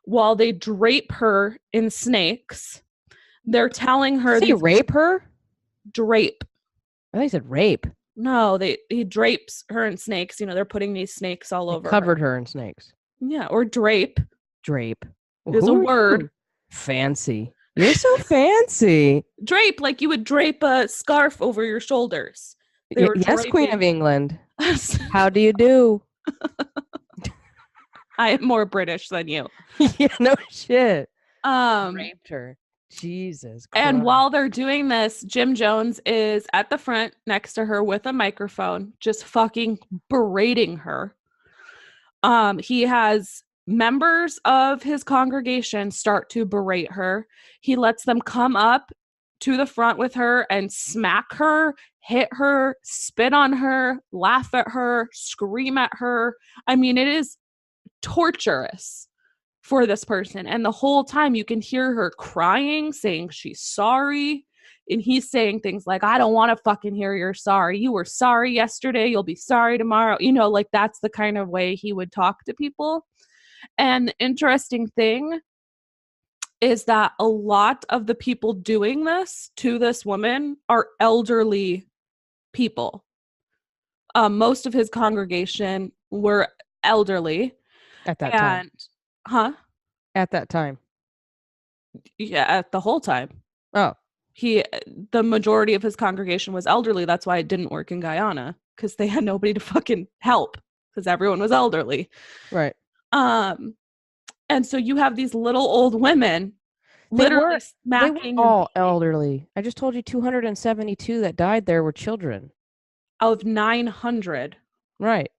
while they drape her in snakes. They're telling her they rape her? Drape. I think he said rape. No, he drapes her in snakes. You know, they're putting these snakes all over covered her in snakes. Yeah, or drape. Drape. Is a word. Fancy. You're so fancy. Drape, like you would drape a scarf over your shoulders. Yes, Queen of England. How do you do? I am more British than you. Yeah, no shit. Raped her. Jesus Christ. And while they're doing this, Jim Jones is at the front next to her with a microphone, just fucking berating her. He has members of his congregation start to berate her. He lets them come up to the front with her and smack her, hit her, spit on her, laugh at her, scream at her. I mean, it is torturous for this person. And the whole time you can hear her crying, saying she's sorry. And he's saying things like, I don't want to fucking hear you're sorry. You were sorry yesterday. You'll be sorry tomorrow. You know, like that's the kind of way he would talk to people. And the interesting thing is that a lot of the people doing this to this woman are elderly people. Most of his congregation were elderly. At that time. Huh? At that time. Yeah, the whole time. Oh, The majority of his congregation was elderly. That's why it didn't work in Guyana, because they had nobody to fucking help because everyone was elderly. right. And so you have these little old women literally They were smacking all elderly. I just told you 272 that died there were children. of 900. Right.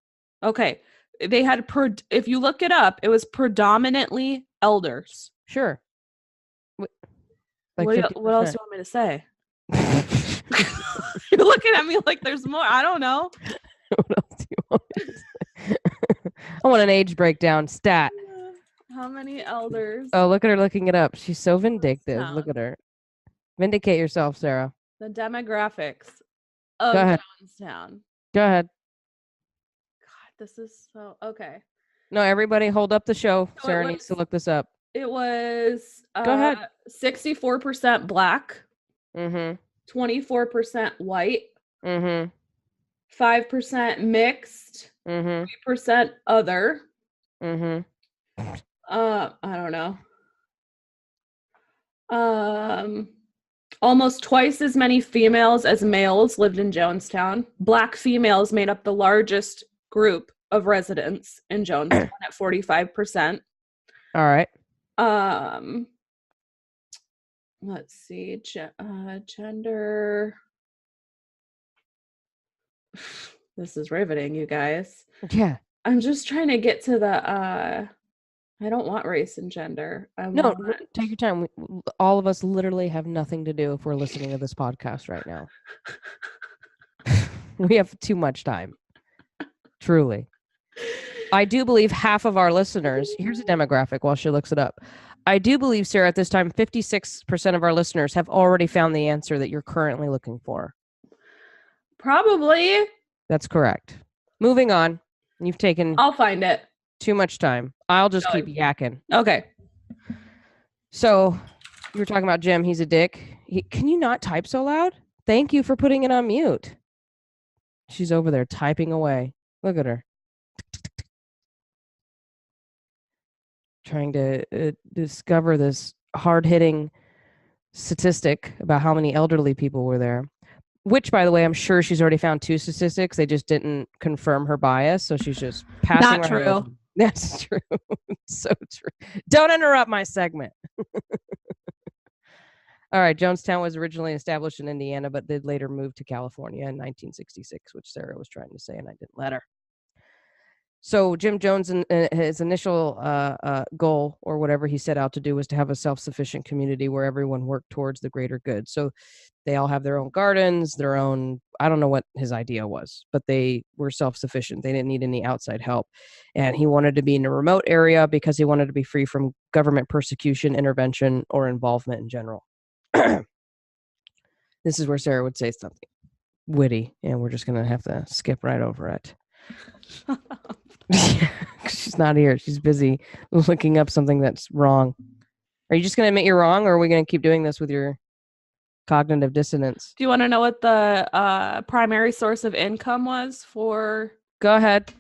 Okay. They had, if you look it up, it was predominantly elders. Sure. Like what else 50%. do you want me to say? You're looking at me like there's more. I don't know. What else do you want me to say? I want an age breakdown stat. How many elders? Oh, look at her looking it up. She's so vindictive. Look at her. Vindicate yourself, Sarah. The demographics of Go ahead. Jonestown. Go ahead. God, this is so okay. No, everybody hold up the show. So Sarah needs to look this up. It was Go ahead. 64% black. 24% white. 5% mixed. 3% other. I don't know. Almost twice as many females as males lived in Jonestown. Black females made up the largest group of residents in Jonestown at 45%. All right. Let's see. Gender. This is riveting, you guys. Yeah. I'm just trying to get to the I don't want race and gender. Take your time. All of us literally have nothing to do if we're listening to this podcast right now. We have too much time. Truly. I do believe half of our listeners, here's a demographic while she looks it up. I do believe, Sarah, at this time, 56% of our listeners have already found the answer that you're currently looking for. Probably. That's correct. Moving on. You've taken... I'll find it. Too much time. I'll just keep yakking. Okay. So you were talking about Jim. He's a dick. Can you not type so loud? Thank you for putting it on mute. She's over there typing away. Look at her. Trying to discover this hard-hitting statistic about how many elderly people were there. Which, by the way, I'm sure she's already found 2 statistics. They just didn't confirm her bias, so she's just passing. Not true. That's true. So true. Don't interrupt my segment. All right. Jonestown was originally established in Indiana, but did later move to California in 1966, which Sara was trying to say, and I didn't let her. So Jim Jones, his initial goal, or whatever he set out to do, was to have a self-sufficient community where everyone worked towards the greater good. So they all have their own gardens, their own, I don't know what his idea was, but they were self-sufficient. They didn't need any outside help. And he wanted to be in a remote area because he wanted to be free from government persecution, intervention, or involvement in general. This is where Sara would say something witty, and we're just going to have to skip right over it. She's not here. She's busy looking up something that's wrong. Are you just going to admit you're wrong, or are we going to keep doing this with your cognitive dissonance? Do you want to know what the primary source of income was for? Go ahead.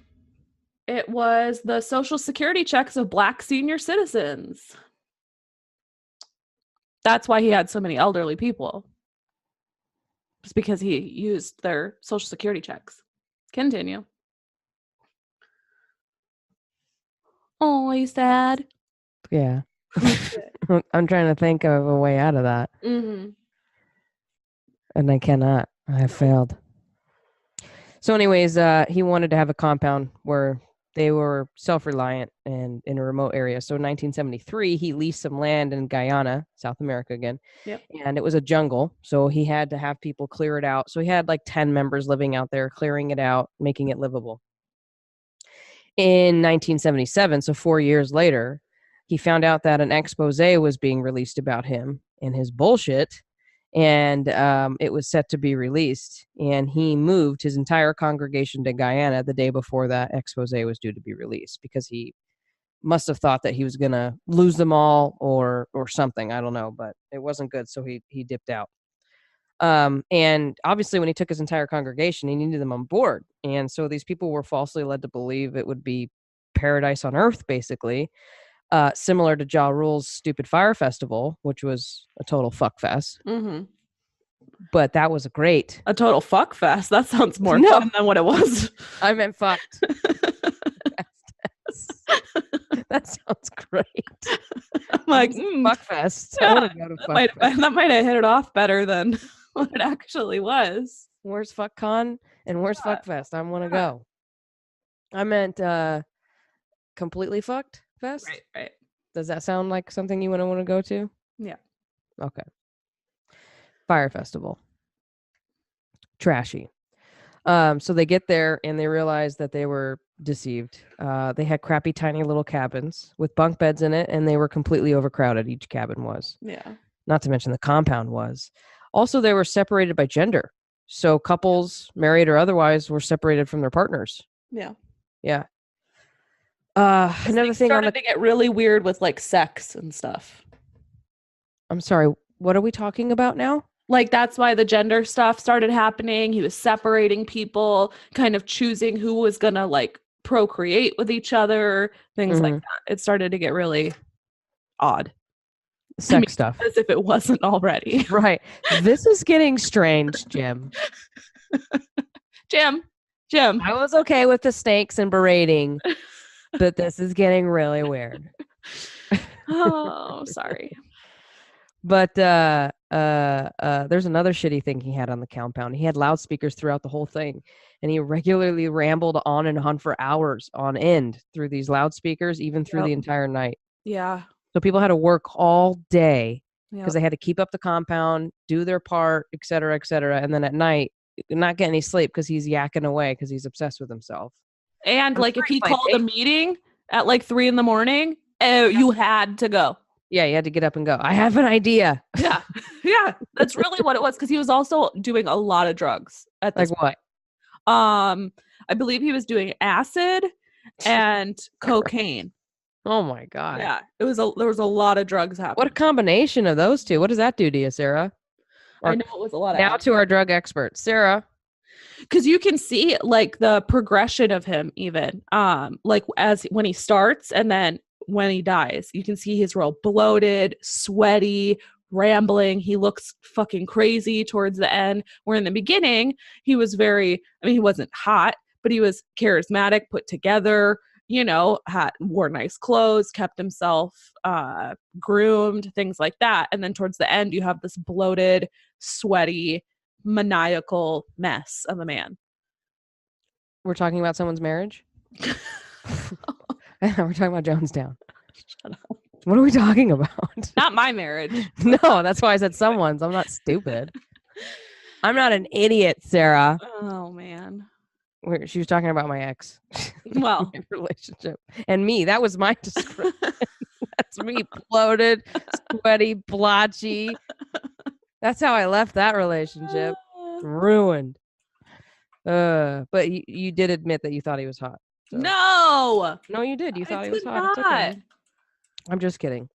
It was the Social Security checks of Black senior citizens. That's why he had so many elderly people. It's because he used their Social Security checks. Continue. Oh, are you sad? Yeah. I'm trying to think of a way out of that. And I cannot. I have failed. So anyways, he wanted to have a compound where they were self-reliant and in a remote area. So in 1973, he leased some land in Guyana, South America again. Yep. And it was a jungle. So he had to have people clear it out. So he had like 10 members living out there, clearing it out, making it livable. In 1977, so 4 years later, he found out that an expose was being released about him and his bullshit. And it was set to be released. And he moved his entire congregation to Guyana the day before that expose was due to be released, because he must have thought that he was going to lose them all or something. I don't know, but it wasn't good. So he dipped out. And obviously when he took his entire congregation, he needed them on board. And so these people were falsely led to believe it would be paradise on earth, basically. similar to Ja Rule's Stupid Fire Festival, which was a total fuck fest. Mm-hmm. But that was great. A total fuck fest. That sounds more No. fun than what it was. I meant fucked. That sounds great. I'm like, fuck fest. Yeah, I want to go to fuck fest. That might have hit it off better than what it actually was. Where's Fuck Con and where's Fuck Fest? I want to go. I meant completely fucked fest. Right. Does that sound like something you want to go to? Yeah. Okay. Fire Festival. Trashy. So they get there and they realize that they were deceived. They had crappy tiny little cabins with bunk beds in it, and they were completely overcrowded. Each cabin was. Yeah. Not to mention the compound was. Also, they were separated by gender. So couples, married or otherwise, were separated from their partners. Yeah. Yeah. Another thing started to get really weird with like sex and stuff. I'm sorry, what are we talking about now? Like, that's why the gender stuff started happening. He was separating people, kind of choosing who was gonna like procreate with each other, things like that. It started to get really odd. Sex stuff. As if it wasn't already. Right. This is getting strange, Jim. Jim. I was okay with the snakes and berating, but this is getting really weird. Oh, sorry. But there's another shitty thing he had on the compound. He had loudspeakers throughout the whole thing, and he regularly rambled on and on for hours on end through these loudspeakers, even through the entire night. Yeah. So people had to work all day because they had to keep up the compound, do their part, et cetera, and then at night not get any sleep because he's yakking away because he's obsessed with himself. And like if he called a meeting at like 3 a.m, you had to go. Yeah, you had to get up and go. I have an idea. Yeah. That's really what it was, because he was also doing a lot of drugs at this point. I believe he was doing acid and cocaine. Oh my God. Yeah. There was a lot of drugs happening. What a combination of those two. What does that do to you, Sarah? I know it was a lot of now to our drug expert, Sarah. Because you can see like the progression of him, even like as when he starts and then when he dies, you can see he's real bloated, sweaty, rambling. He looks fucking crazy towards the end, where in the beginning he was he wasn't hot, but he was charismatic, put together, wore nice clothes, kept himself groomed, things like that. And then towards the end you have this bloated, sweaty, maniacal mess of a man. We're talking about someone's marriage? We're talking about Jonestown. Shut up. What are we talking about? Not my marriage. No, that's why I said someone's. I'm not stupid. I'm not an idiot, Sarah. Oh, man. She was talking about my ex. Well, my relationship. And me. That was my description. That's me. Bloated, sweaty, blotchy. That's how I left that relationship. Ruined. But you did admit that you thought he was hot. So. No, you did. You thought he was hot. It's okay. I'm just kidding.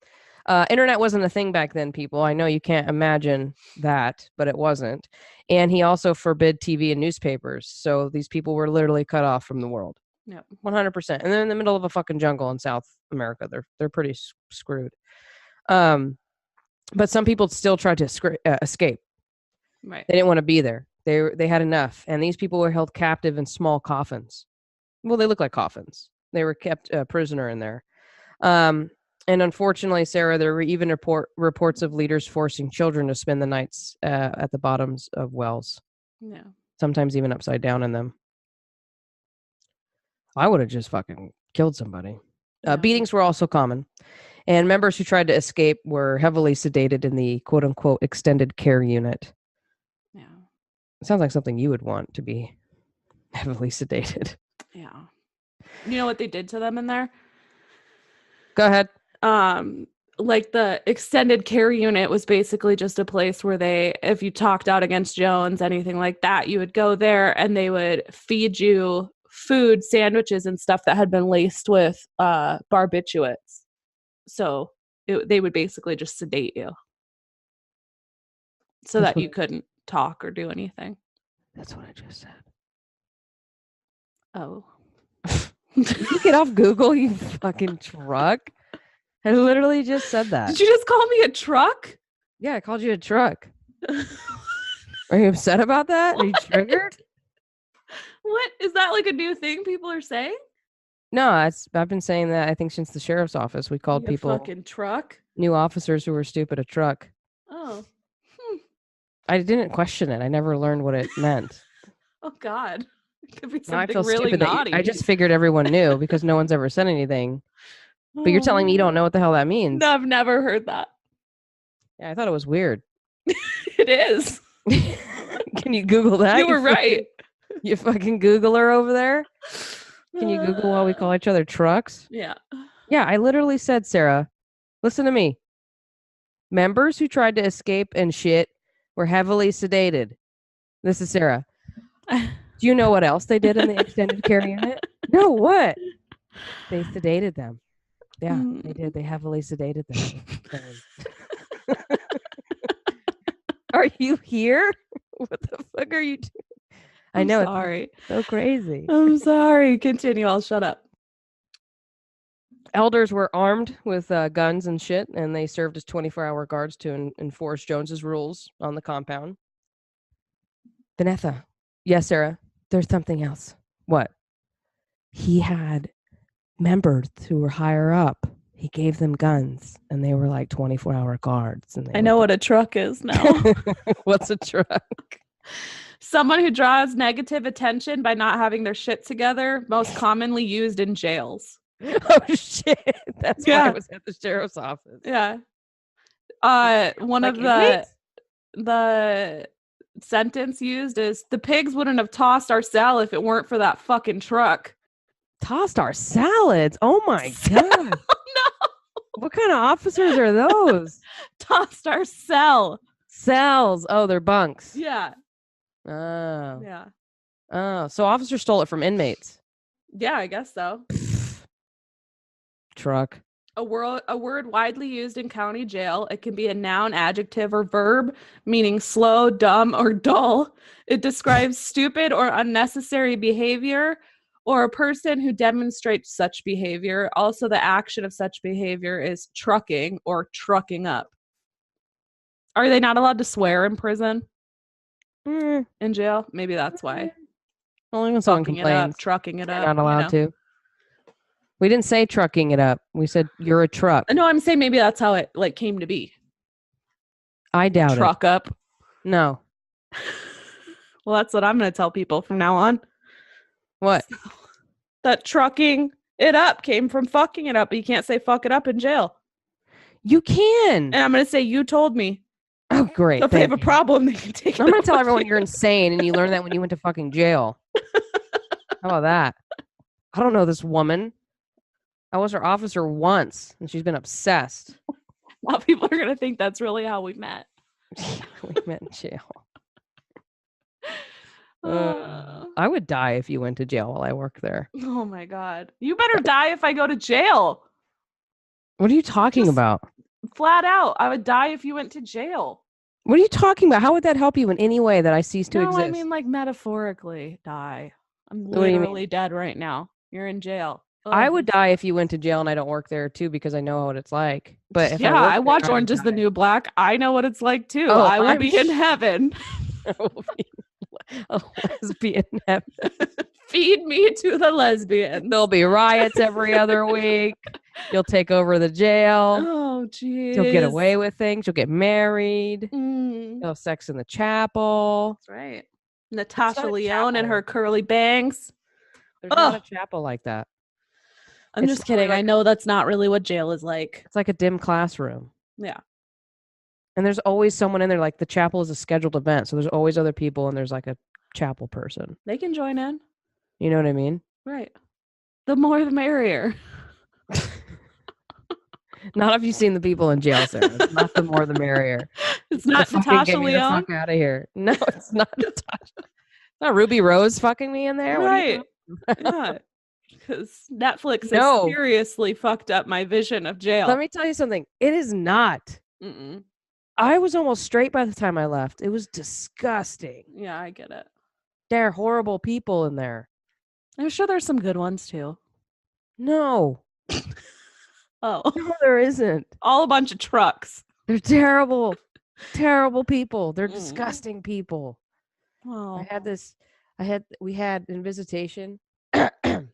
Internet wasn't a thing back then, people. I know you can't imagine that, but it wasn't. And he also forbid TV and newspapers. So these people were literally cut off from the world. Yeah, 100%. And they're in the middle of a fucking jungle in South America. They're pretty screwed. But some people still tried to escape. Right. They didn't want to be there. They had enough. And these people were held captive in small coffins. Well, they look like coffins. They were kept prisoner in there. And unfortunately, Sarah, there were even reports of leaders forcing children to spend the nights at the bottoms of wells. Yeah. Sometimes even upside down in them. I would have just fucking killed somebody. Yeah. Beatings were also common. And members who tried to escape were heavily sedated in the quote-unquote extended care unit. Yeah. It sounds like something you would want to be heavily sedated. Yeah. You know what they did to them in there? Go ahead. Like the extended care unit was basically just a place where if you talked out against Jones, anything like that, you would go there and they would feed you food, sandwiches and stuff that had been laced with barbiturates. So they would basically just sedate you so that you couldn't talk or do anything. That's what I just said. Oh. You get off Google, you fucking truck. I literally just said that. Did you just call me a truck? Yeah, I called you a truck. Are you upset about that? Are you triggered? What? Is that like a new thing people are saying? No, I've been saying that I think since the sheriff's office. We called people fucking truck. New officers who were stupid a truck. Oh. I didn't question it. I never learned what it meant. Oh God. It could be Now I something feel really stupid naughty. I just figured everyone knew because no one's ever said anything. But you're telling me you don't know what the hell that means. No, I've never heard that. Yeah, I thought it was weird. It is. Can you Google that? You were right. You fucking Googler over there? Can you Google while we call each other trucks? Yeah. Yeah, I literally said, Sarah, listen to me. Members who tried to escape and shit were heavily sedated. This is Sarah. Do you know what else they did in the extended care unit? No, what? They sedated them. Yeah, they did. They heavily sedated them. Are you here? What the fuck are you doing? I know. Sorry. It's so crazy. I'm sorry. Continue. I'll shut up. Elders were armed with guns and shit, and they served as 24-hour guards to enforce Jones's rules on the compound. Vanessa. Yes, Sarah. There's something else. What? He had members who were higher up. He gave them guns, and they were like 24-hour guards. And I know what a truck is now. What's a truck? Someone who draws negative attention by not having their shit together, most commonly used in jails. Oh, shit. That's why I was at the sheriff's office. Yeah. One of the sentence used is, the pigs wouldn't have tossed our salad if it weren't for that fucking truck. Tossed our salads? Oh, my God. No. What kind of officers are those? Tossed our cells. Oh, they're bunks. Yeah. Oh. Yeah. Oh, so officers stole it from inmates. Yeah, I guess so. Truck. A word widely used in county jail. It can be a noun, adjective, or verb, meaning slow, dumb, or dull. It describes stupid or unnecessary behavior, or a person who demonstrates such behavior. Also, the action of such behavior is trucking or trucking up. Are they not allowed to swear in prison? In jail? Maybe that's why. Only when someone complains. Trucking it up. Not allowed to. We didn't say trucking it up. We said you're a truck. No, I'm saying maybe that's how it came to be. I doubt Truck up. No. Well, that's what I'm going to tell people from now on. What? That trucking it up came from fucking it up, but you can't say fuck it up in jail. You can. And I'm going to say you told me. Oh, great. So if they have a problem, they can take it. I'm going to tell everyone you're insane and you learned that when you went to fucking jail. How about that? I don't know this woman. I was her officer once, and she's been obsessed. Now people are going to think that's really how we met. We met in jail. I would die if you went to jail while I worked there. Oh, my God. You better die if I go to jail. What are you talking about? Flat out. I would die if you went to jail. What are you talking about? How would that help you in any way that I cease to exist? No, I mean like metaphorically die. I'm literally dead right now. You're in jail. I would die if you went to jail and I don't work there too because I know what it's like. But if I watch Orange is the New Black. I know what it's like too. I will be in heaven. I will be a lesbian in heaven. Feed me to the lesbians. There'll be riots every other week. You'll take over the jail. Oh, geez. You'll get away with things. You'll get married. You'll have sex in the chapel. That's right. Natasha Lyonne and her curly bangs. There's not a chapel like that. I'm just kidding. I know that's not really what jail is like. It's like a dim classroom. Yeah. And there's always someone in there. Like the chapel is a scheduled event. So there's always other people and there's like a chapel person. They can join in. You know what I mean? Right. The more the merrier. Not if you've seen the people in jail, Sarah. It's not the more the merrier. It's not Natasha Lyonne. Fuck out of here. No, it's not Natasha. It's not Ruby Rose fucking me in there. Right. Yeah. Because Netflix has seriously fucked up my vision of jail. Let me tell you something. It is not. I was almost straight by the time I left. It was disgusting. Yeah, I get it. There are horrible people in there. I'm sure there's some good ones too. No. Oh, No, there isn't. all a bunch of trucks. They're terrible, terrible people. They're disgusting people. Oh, We had in visitation, you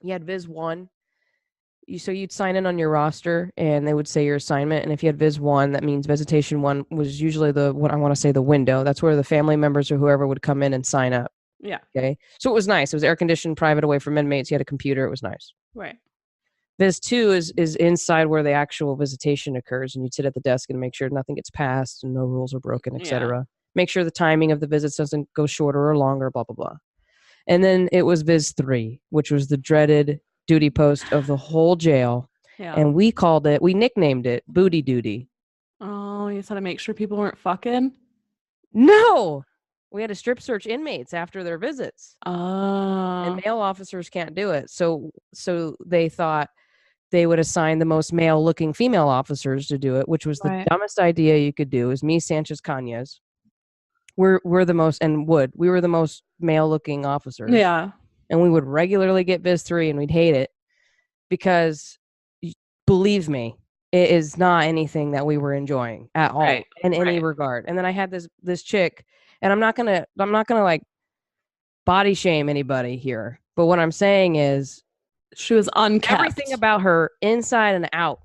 had Viz 1. So you'd sign in on your roster and they would say your assignment. And if you had Viz 1, that means visitation 1 was usually the window. That's where the family members or whoever would come in and sign up. yeah. Okay. So it was nice. It was air conditioned, private, away from inmates. You had a computer. It was nice. Right. Viz 2 is inside where the actual visitation occurs, and you'd sit at the desk and make sure nothing gets passed and no rules are broken, etc. Make sure the timing of the visits doesn't go shorter or longer, blah, blah, blah. And then it was Viz 3, which was the dreaded duty post of the whole jail. Yeah. And we nicknamed it Booty Duty. Oh, you just had to make sure people weren't fucking? No! We had to strip search inmates after their visits. Oh. And male officers can't do it. So they thought they would assign the most male-looking female officers to do it, which was the dumbest idea you could do. Is me, Sanchez, Cañas. We're the most, and Wood. We were the most male-looking officers. Yeah. And we would regularly get Viz 3, and we'd hate it because, believe me, it is not anything that we were enjoying at all in any regard. And then I had this chick, and I'm not gonna like body shame anybody here, but what I'm saying is she was unkept. Everything about her inside and out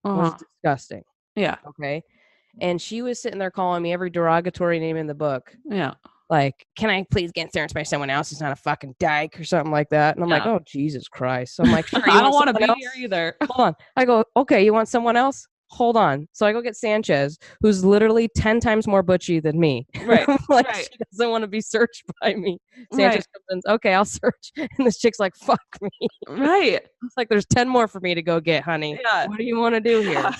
was disgusting. Yeah. Okay. And she was sitting there calling me every derogatory name in the book. Yeah. Like, can I please get searched by someone else who's not a fucking dyke or something like that? And I'm like, oh, Jesus Christ. So I'm like, sure, I don't want to be here either. Hold on. I go, okay, you want someone else? Hold on. So I go get Sanchez, who's literally 10 times more butchy than me. Right. Like, she doesn't want to be searched by me. Sanchez comes in, okay, I'll search. And this chick's like, fuck me. Right. It's like, there's 10 more for me to go get, honey. Yeah. What do you want to do here?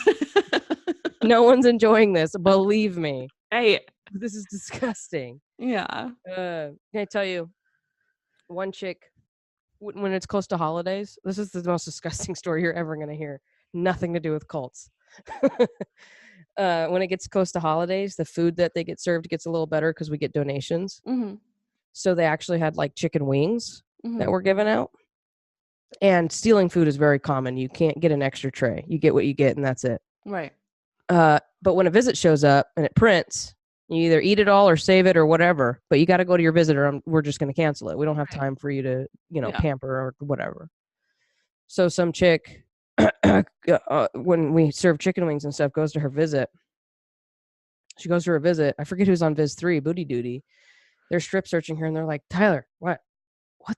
No one's enjoying this. Believe me. Hey. This is disgusting. Yeah. Can I tell you, one chick, when it's close to holidays, this is the most disgusting story you're ever going to hear. Nothing to do with cults. When it gets close to holidays, the food that they get served gets a little better because we get donations. Mm-hmm. So they actually had like chicken wings that were given out. And stealing food is very common. You can't get an extra tray. You get what you get and that's it. Right. But when a visit shows up and it prints, you either eat it all or save it or whatever, but you got to go to your visitor. We're just going to cancel it. We don't have time for you to, pamper or whatever. So some chick, when we serve chicken wings and stuff, goes to her visit. She goes to her visit. I forget who's on Viz 3, Booty Duty. They're strip searching her and they're like, Tyler, what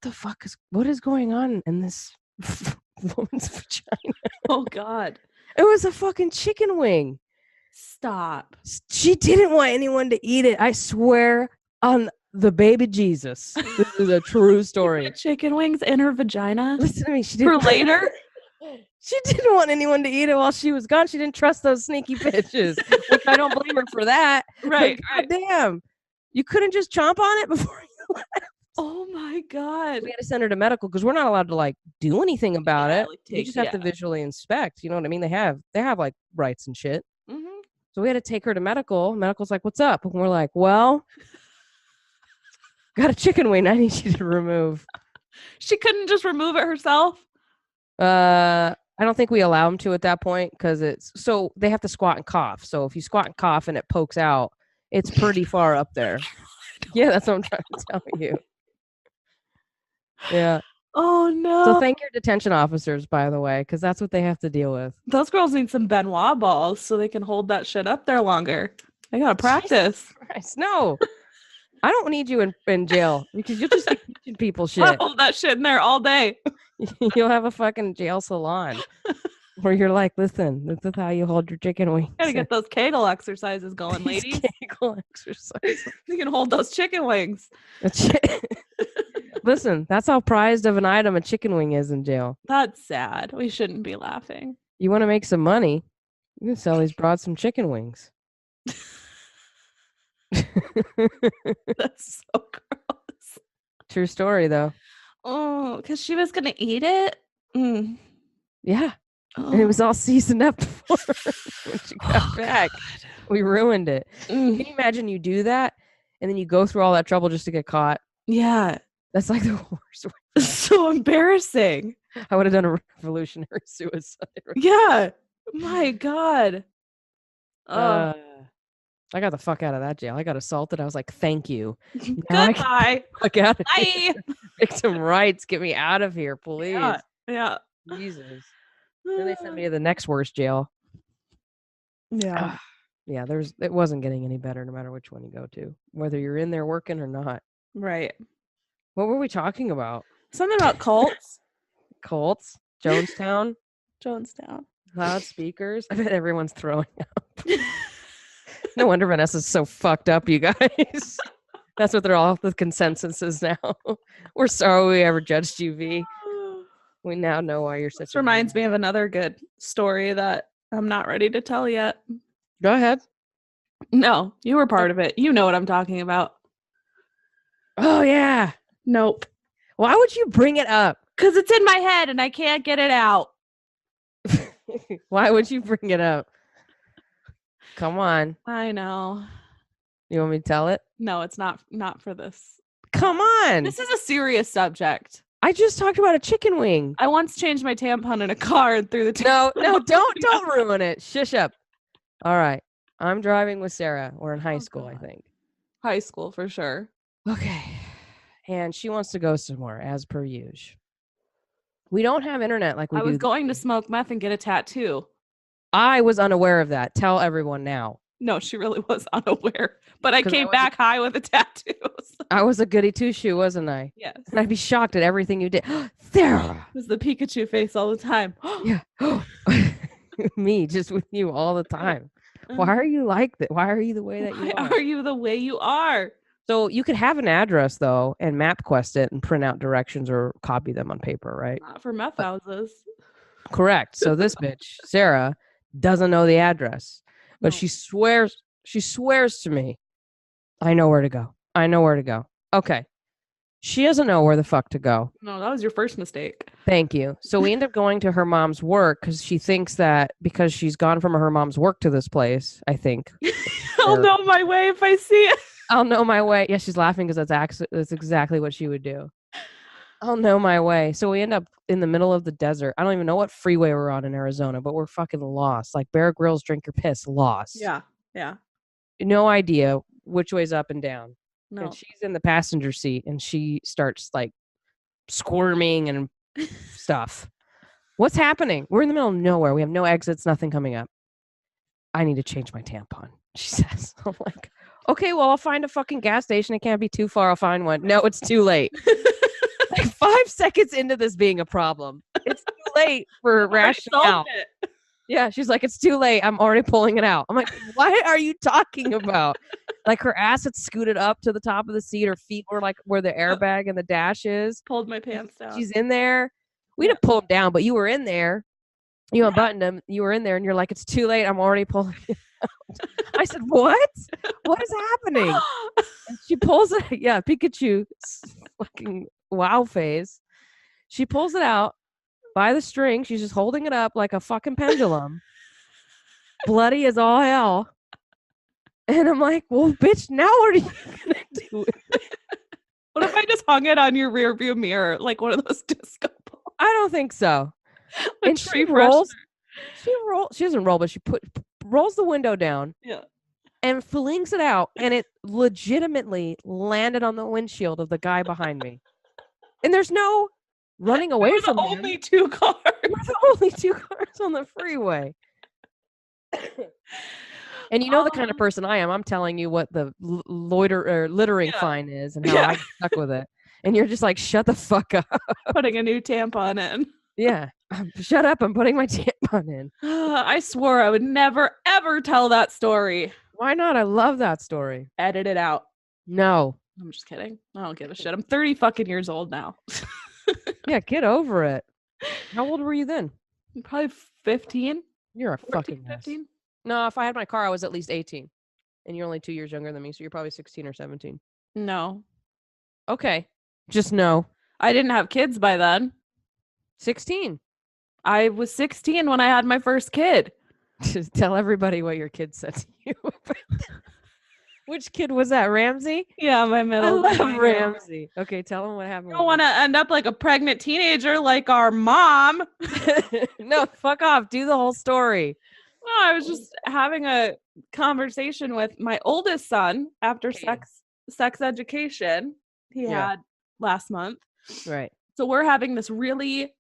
the fuck what is going on in this woman's vagina? Oh God. It was a fucking chicken wing. Stop. She didn't want anyone to eat it. I swear on the baby Jesus. This is a true story. Chicken wings in her vagina? Listen to me. She didn't. For later? She didn't want anyone to eat it while she was gone. She didn't trust those sneaky bitches. Which I don't blame her for that. Right. But goddamn. You couldn't just chomp on it before you left. Oh my God. We had to send her to medical because we're not allowed to like do anything about it. Like, you just have to visually inspect. You know what I mean? They have like rights and shit. Mm-hmm. So we had to take her to medical. Medical's like, what's up? And we're like, well, got a chicken wing I need you to remove. She couldn't just remove it herself? I don't think we allow them to at that point because so they have to squat and cough. So if you squat and cough and it pokes out, it's pretty far up there. Yeah, that's what I'm trying to tell you. Yeah. Oh no. So thank your detention officers, by the way, because that's what they have to deal with. Those girls need some Benoit balls so they can hold that shit up there longer. They gotta practice. Jesus Christ, no. I don't need you in jail because you'll just be teaching people shit. I'll hold that shit in there all day. You'll have a fucking jail salon where you're like, listen, this is how you hold your chicken wings. Gotta get those Kegel exercises going, ladies. Kegel exercises. You can hold those chicken wings. Listen, that's how prized of an item a chicken wing is in jail. That's sad. We shouldn't be laughing. You want to make some money? You can sell these broads some chicken wings. That's so gross. True story, though. Oh, because she was gonna eat it. Yeah, and it was all seasoned up before when she got back. God. We ruined it. Can you imagine you do that and then you go through all that trouble just to get caught? Yeah, that's like the worst way. So embarrassing. I would have done a revolutionary suicide. Yeah. My God. Oh. I got the fuck out of that jail. I got assaulted. I was like, thank you. Now Goodbye. Fuck out of Bye. here. Victim rights. Get me out of here, please. Yeah. Jesus. Then they sent me to the next worst jail. Yeah. Yeah, it wasn't getting any better no matter which one you go to, whether you're in there working or not. Right. What were we talking about? Something about cults. Colts, Jonestown, loudspeakers. I bet everyone's throwing up. No wonder Vanessa's so fucked up, you guys. That's what the consensus is now. We're sorry we ever judged you, V. We now know why you're such. This reminds me of another good story that I'm not ready to tell yet. Go ahead. No, you were part of it. You know what I'm talking about. Oh, yeah. Nope. Why would you bring it up? Because it's in my head and I can't get it out. Why would you bring it up? Come on. I know. You want me to tell it? No, it's not for this. Come on. This is a serious subject. I just talked about a chicken wing. I once changed my tampon in a car and threw the tampon. No, don't ruin it. Shush up. All right. I'm driving with Sara. We're in high school, I think. High school for sure. Okay. And she wants to go somewhere, as per usual. We don't have internet like we do. I was going to smoke meth and get a tattoo. I was unaware of that. Tell everyone now. No, she really was unaware. But I came back high with a tattoo. So. I was a goody two-shoe, wasn't I? Yes. And I'd be shocked at everything you did. Sara! It was the Pikachu face all the time. Yeah. Me, just with you all the time. Why are you like that? Why are you the way that you are? Why are you the way you are? So you could have an address, though, and MapQuest it and print out directions or copy them on paper, right? Not for meth houses. Correct. So this bitch, Sara, doesn't know the address, but she swears to me, I know where to go. I know where to go. Okay. She doesn't know where the fuck to go. No, that was your first mistake. Thank you. So we end up going to her mom's work because she thinks that because she's gone from her mom's work to this place, I think. I'll know my way if I see it. I'll know my way. Yeah, she's laughing because that's exactly what she would do. I'll know my way. So we end up in the middle of the desert. I don't even know what freeway we're on in Arizona, but we're fucking lost. Like Bear Grylls, drink your piss, lost. Yeah. No idea which way's up and down. No. And she's in the passenger seat and she starts like squirming and stuff. What's happening? We're in the middle of nowhere. We have no exits, nothing coming up. I need to change my tampon, she says. I'm like, okay, well, I'll find a fucking gas station. It can't be too far. I'll find one. No, it's too late. Like 5 seconds into this being a problem. It's too late for rationale. Yeah, she's like, it's too late. I'm already pulling it out. I'm like, what are you talking about? Like her ass had scooted up to the top of the seat. Her feet were like where the airbag and the dash is. Pulled my pants down. She's in there. We didn't pull them down, but you were in there. You unbuttoned them. You were in there and you're like, it's too late. I'm already pulling it out. I said, what? What is happening? And she pulls it. Yeah, Pikachu fucking wow phase. She pulls it out by the string. She's just holding it up like a fucking pendulum. Bloody as all hell. And I'm like, well, bitch, now what are you going to do with it? What if I just hung it on your rear view mirror like one of those disco balls? I don't think so. And she rolls. She doesn't roll, but she rolls the window down. Yeah. And flings it out. And it legitimately landed on the windshield of the guy behind me. And there's no running away from him. Only 2 cars. We're the only 2 cars on the freeway. And you know the kind of person I am. I'm telling you what the littering fine is and how I get stuck with it. And you're just like, shut the fuck up. Putting a new tampon in. Yeah. Shut up. I'm putting my tampon in. I swore I would never, ever tell that story. Why not? I love that story. Edit it out. No. I'm just kidding. I don't give a shit. I'm 30 fucking years old now. Yeah, get over it. How old were you then? Probably 15. You're a fucking mess. 15? No, if I had my car, I was at least 18. And you're only 2 years younger than me, so you're probably 16 or 17. No. Okay. Just no. I didn't have kids by then. 16. I was 16 when I had my first kid. Just tell everybody what your kid said to you. Which kid was that? Ramsey? Yeah, my I middle. love Ramsey. Okay, tell him what happened. You don't want to end up like a pregnant teenager like our mom. No, fuck off. Do the whole story. Well, I was just having a conversation with my oldest son after sex education he had last month. Right. So we're having this really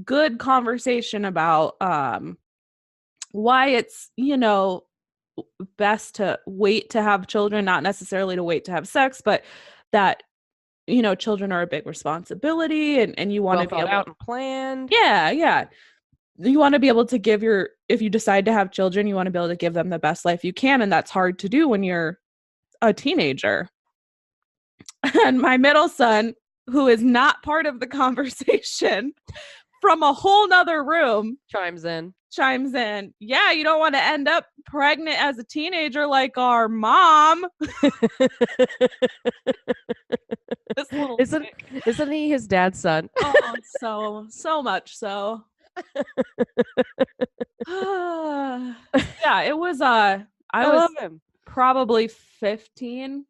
good conversation about why it's, best to wait to have children, not necessarily to wait to have sex, but that, children are a big responsibility and you want to be out and planned. Yeah, yeah. You want to be able to if you decide to have children, you want to be able to give them the best life you can. And that's hard to do when you're a teenager. And my middle son, who is not part of the conversation from a whole nother room, chimes in. Yeah, you don't want to end up pregnant as a teenager like our mom. Isn't he his dad's son? Oh, so much so. Yeah, it was I love him. Probably 14,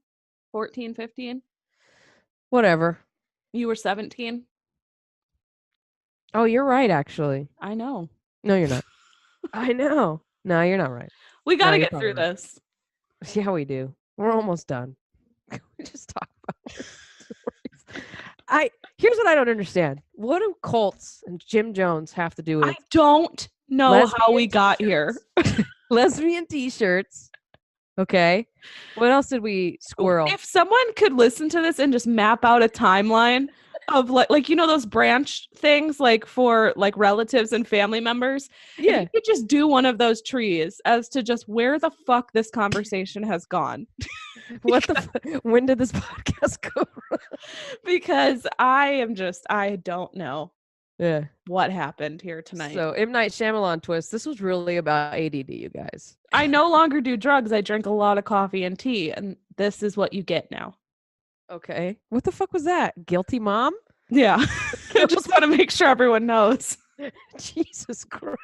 15. Whatever. You were 17? Oh, you're right, actually. I know. No, you're not. I know. No, you're not right. We got to get through this. Yeah, we do. We're almost done. Can we just talk about stories? Here's what I don't understand. What do cults and Jim Jones have to do with? I don't know how we got here. Lesbian t-shirts. Okay. What else did we squirrel? If someone could listen to this and just map out a timeline of like those branch things like for like relatives and family members. Yeah. You could just do one of those trees as to just where the fuck this conversation has gone. When did this podcast go wrong? Because I don't know. Yeah. What happened here tonight? So M. Night Shyamalan twist. This was really about ADD, you guys. I no longer do drugs. I drink a lot of coffee and tea, and this is what you get now. Okay. What the fuck was that? Guilty mom? Yeah. I just want to make sure everyone knows. Jesus Christ.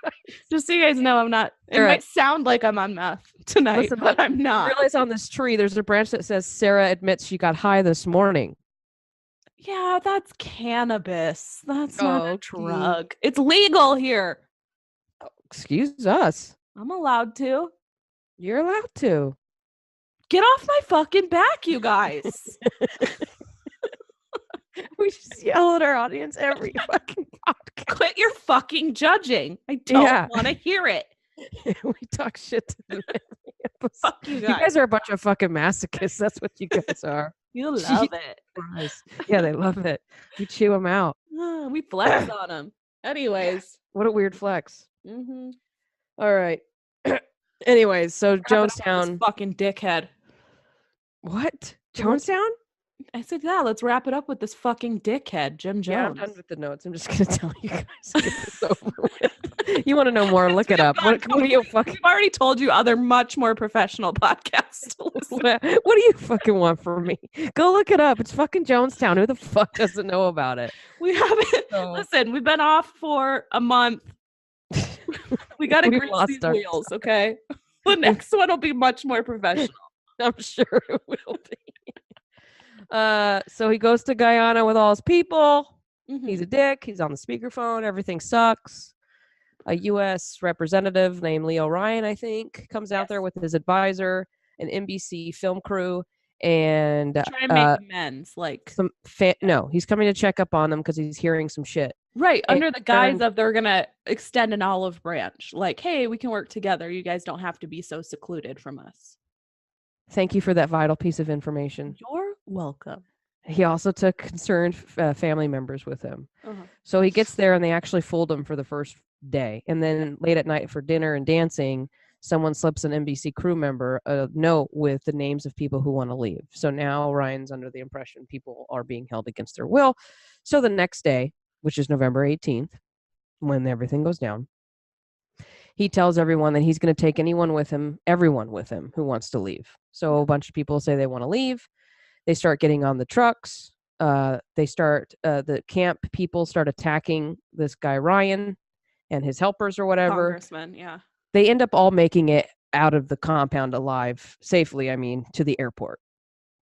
Just so you guys know, I'm not. It might sound like I'm on meth tonight, but I'm not. I realize on this tree, there's a branch that says Sara admits she got high this morning. Yeah, that's cannabis. That's not a drug. It's legal here. Oh, excuse us. I'm allowed to. You're allowed to. Get off my fucking back, you guys. We just yell at our audience every fucking podcast. Quit your fucking judging. I don't want to hear it. We talk shit to them every episode. Fuck you guys. You guys are a bunch of fucking masochists. That's what you guys are. You love it. Yeah, they love it. We chew them out. We flex on them. Anyways. What a weird flex. Mm-hmm. All right. Anyways, so Jonestown. Fucking dickhead. What? Jonestown? I said, yeah, let's wrap it up with this fucking dickhead, Jim Jones. Yeah, I'm done with the notes. I'm just going to tell you guys to get this over with. You want to know more? Look it up. What do you fucking... We've already told you other much more professional podcasts to listen to. What do you fucking want from me? Go look it up. It's fucking Jonestown. Who the fuck doesn't know about it? We haven't. Listen, we've been off for a month. We got to grease these wheels, okay? The next one will be much more professional. I'm sure it will be. So he goes to Guyana with all his people. Mm-hmm. He's a dick. He's on the speakerphone. Everything sucks. A U.S. representative named Leo Ryan, I think, comes out there with his advisor, an NBC film crew, and try and make amends. Like no, he's coming to check up on them because he's hearing some shit. Right, under the guise of they're gonna extend an olive branch. Like, hey, we can work together. You guys don't have to be so secluded from us. Thank you for that vital piece of information. You're welcome. He also took concerned family members with him. Uh-huh. So he gets there and they actually fooled him for the first day. And then late at night for dinner and dancing, someone slips an NBC crew member a note with the names of people who want to leave. So now Ryan's under the impression people are being held against their will. So the next day, which is November 18th, when everything goes down, he tells everyone that he's going to take everyone with him who wants to leave. So a bunch of people say they want to leave. They start getting on the trucks. The camp people start attacking this guy, Ryan, and his helpers or whatever. Congressman, yeah. They end up all making it out of the compound alive, safely, I mean, to the airport.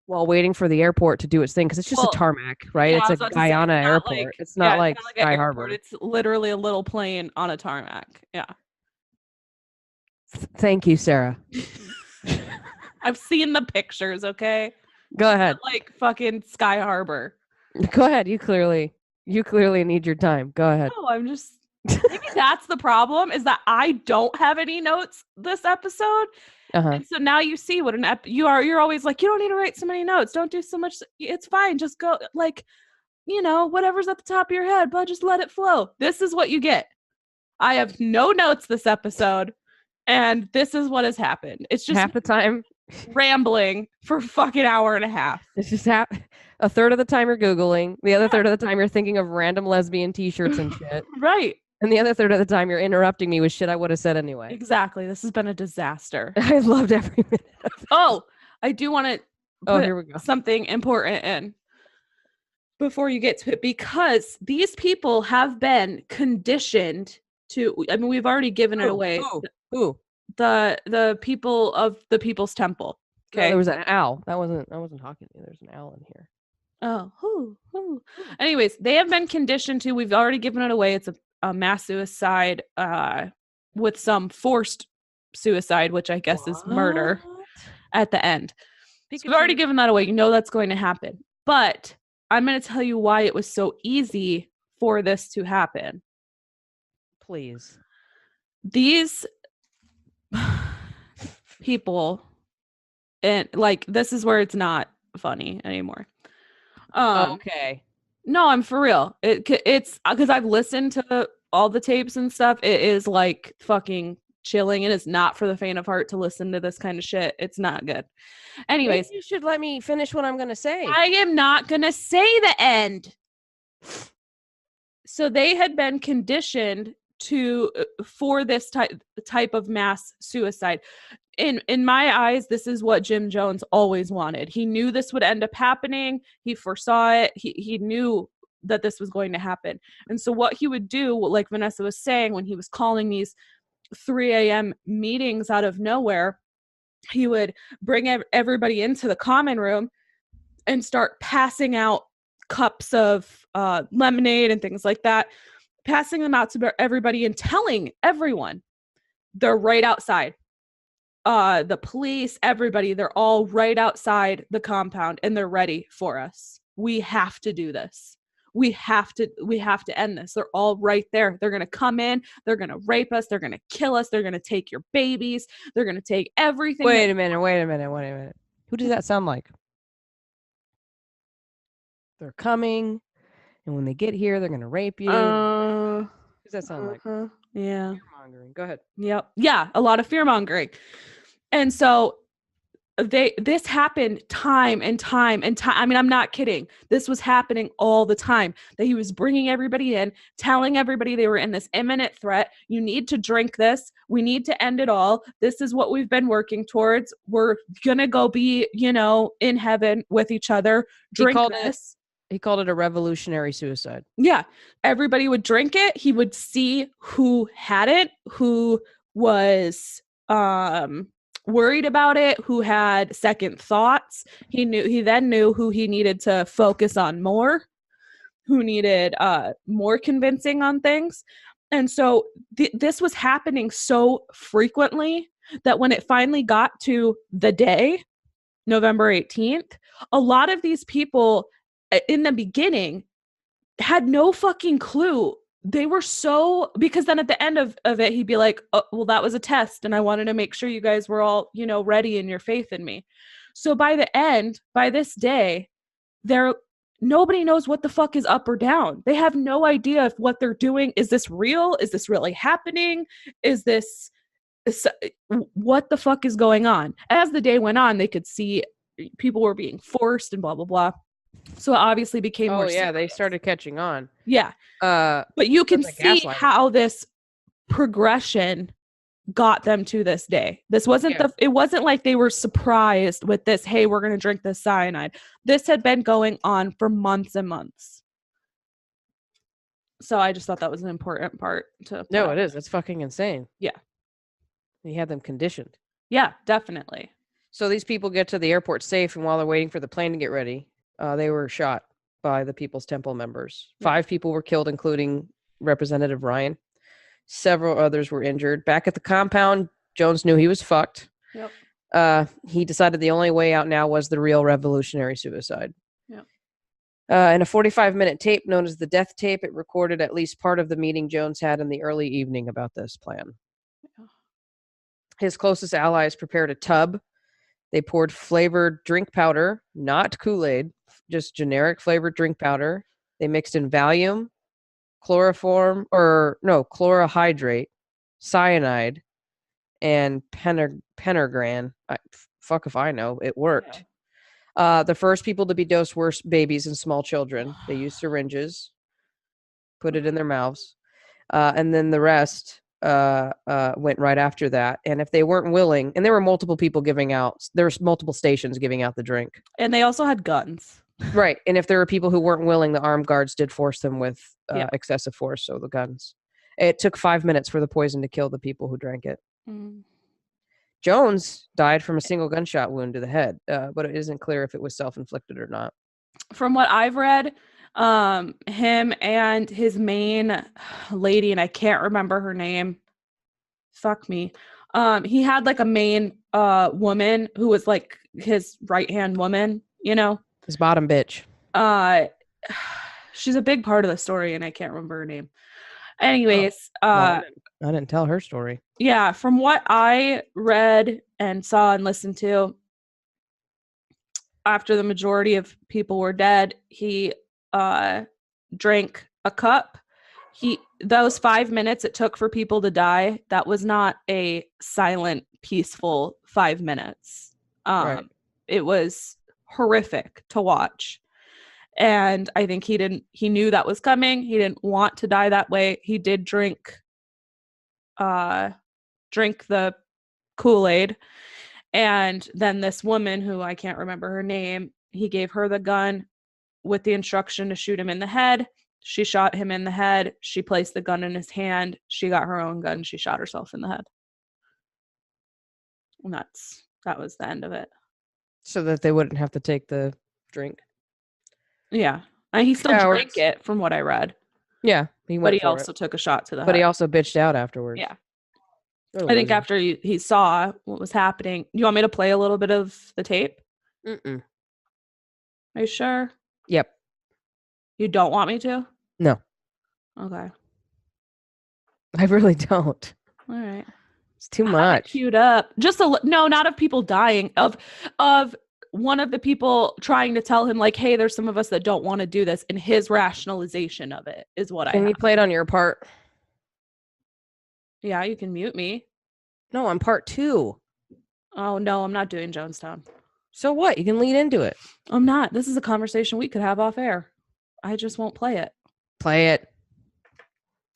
While waiting for the airport to do its thing, because it's just a tarmac, right? Yeah, It's I a was about to say, Guyana it's not airport. like, It's not like it's not like Sky an airport. Harbor. It's literally a little plane on a tarmac. Yeah. Thank you, Sarah. I've seen the pictures, okay? Go ahead. Like fucking Sky Harbor. Go ahead. You clearly need your time. Go ahead. No, I'm just maybe that's the problem, is that I don't have any notes this episode. And so now you see what you're always like, you don't need to write so many notes. Don't do so much. It's fine. Just go, like, whatever's at the top of your head, but just let it flow. This is what you get. I have no notes this episode, and this is what has happened. It's just half the time rambling for fucking hour and a half. It's just a third of the time you're Googling. The other third of the time you're thinking of random lesbian t-shirts and shit. Right. And the other third of the time you're interrupting me with shit I would have said anyway. Exactly. This has been a disaster. I loved every minute of it. Oh, I do want to put here we go. something important in before you get to it, because these people have been conditioned to, I mean, we've already given it away. Who? The people of the People's Temple. Okay. No, there was an owl. I wasn't talking to you. There's an owl in here. Oh, who. Anyways, they have been conditioned to, we've already given it away. It's a mass suicide with some forced suicide, which I guess is murder at the end. So we've already given that away. You know that's going to happen. But I'm going to tell you why it was so easy for this to happen. Please. These people, and like, this is where it's not funny anymore. Okay. No, I'm for real. It's because I've listened to all the tapes and stuff. It is like fucking chilling, and it's not for the faint of heart to listen to this kind of shit. It's not good. Anyways, maybe you should let me finish what I'm going to say. I am not going to say the end. So they had been conditioned for this type of mass suicide. In my eyes, this is what Jim Jones always wanted. He knew this would end up happening. He foresaw it. He knew that this was going to happen. And so what he would do, like Vanessa was saying, when he was calling these 3 a.m. meetings out of nowhere, he would bring everybody into the common room and start passing out cups of lemonade and things like that, passing them out to everybody and telling everyone they're right outside. The police, everybody, they're all right outside the compound, and they're ready for us. We have to do this. We have to end this. They're all right there. They're going to come in. They're going to rape us. They're going to kill us. They're going to take your babies. They're going to take everything. Wait a minute. Who does that sound like? They're coming, and when they get here, they're going to rape you. Who does that sound like? Yeah. Fear-mongering. Go ahead. Yep. Yeah, a lot of fear-mongering. And so this happened time and time and time. I mean, I'm not kidding. This was happening all the time, that he was bringing everybody in, telling everybody they were in this imminent threat. You need to drink this. We need to end it all. This is what we've been working towards. We're going to go be, in heaven with each other. Drink this. He called it a revolutionary suicide. Yeah. Everybody would drink it. He would see who had it, who was worried about it, who had second thoughts. He then knew who he needed to focus on more, who needed more convincing on things. And so this was happening so frequently that when it finally got to the day, November 18th, a lot of these people in the beginning had no fucking clue. They were so, because then at the end of it, he'd be like, oh, well, that was a test, and I wanted to make sure you guys were all, ready in your faith in me. So by this day, nobody knows what the fuck is up or down. They have no idea if what they're doing, is this real? Is this really happening? What the fuck is going on? As the day went on, they could see people were being forced and blah, blah, blah. So it obviously became more serious. They started catching on. Yeah. But you can see how this progression got them to this day. This wasn't it wasn't like they were surprised with this, hey, we're going to drink this cyanide. This had been going on for months and months. So I just thought that was an important part to. No, it is. It's fucking insane. Yeah. He had them conditioned. Yeah, definitely. So these people get to the airport safe, and while they're waiting for the plane to get ready, they were shot by the People's Temple members. Yeah. 5 people were killed, including Representative Ryan. Several others were injured. Back at the compound, Jones knew he was fucked. Yep. He decided the only way out now was the real revolutionary suicide. Yep. In a 45-minute tape known as the death tape, it recorded at least part of the meeting Jones had in the early evening about this plan. Yeah. His closest allies prepared a tub. They poured flavored drink powder, not Kool-Aid, just generic flavored drink powder. They mixed in Valium, chlorohydrate, cyanide, and Pennergran. Fuck if I know. It worked. Yeah. The first people to be dosed were babies and small children. They used syringes, put it in their mouths, and then the rest went right after that. And if they weren't willing, and there were multiple people there's multiple stations giving out the drink. And they also had guns. Right. And if there were people who weren't willing, the armed guards did force them with excessive force, so the guns. It took 5 minutes for the poison to kill the people who drank it. Mm. Jones died from a single gunshot wound to the head, but it isn't clear if it was self-inflicted or not. From what I've read, him and his main lady, and I can't remember her name. Fuck me. He had like a main woman who was like his right-hand woman, you know? His bottom bitch. She's a big part of the story, and I can't remember her name. Anyways, I didn't tell her story. Yeah, from what I read and saw and listened to, after the majority of people were dead, he drank a cup. Those 5 minutes it took for people to die, that was not a silent, peaceful 5 minutes. Right. It was horrific to watch. And I think he knew that was coming. He didn't want to die that way. He did drink the Kool-Aid. And then this woman, who I can't remember her name, he gave her the gun with the instruction to shoot him in the head. She shot him in the head. She placed the gun in his hand. She got her own gun. She shot herself in the head. And that was the end of it. So that they wouldn't have to take the drink. Yeah. And he still drank it, from what I read. Yeah. But he also took a shot to the head. But he also bitched out afterwards. Yeah. I think after he saw what was happening. You want me to play a little bit of the tape? Mm-mm. Are you sure? Yep. You don't want me to? No. Okay. I really don't. All right. It's too much. Queued up. No, not of people dying. Of one of the people trying to tell him, like, hey, there's some of us that don't want to do this, and his rationalization of it is what Can you play it on your part? Yeah, you can mute me. No, on part 2. Oh, no, I'm not doing Jonestown. So what? You can lead into it. I'm not. This is a conversation we could have off air. I just won't play it. Play it.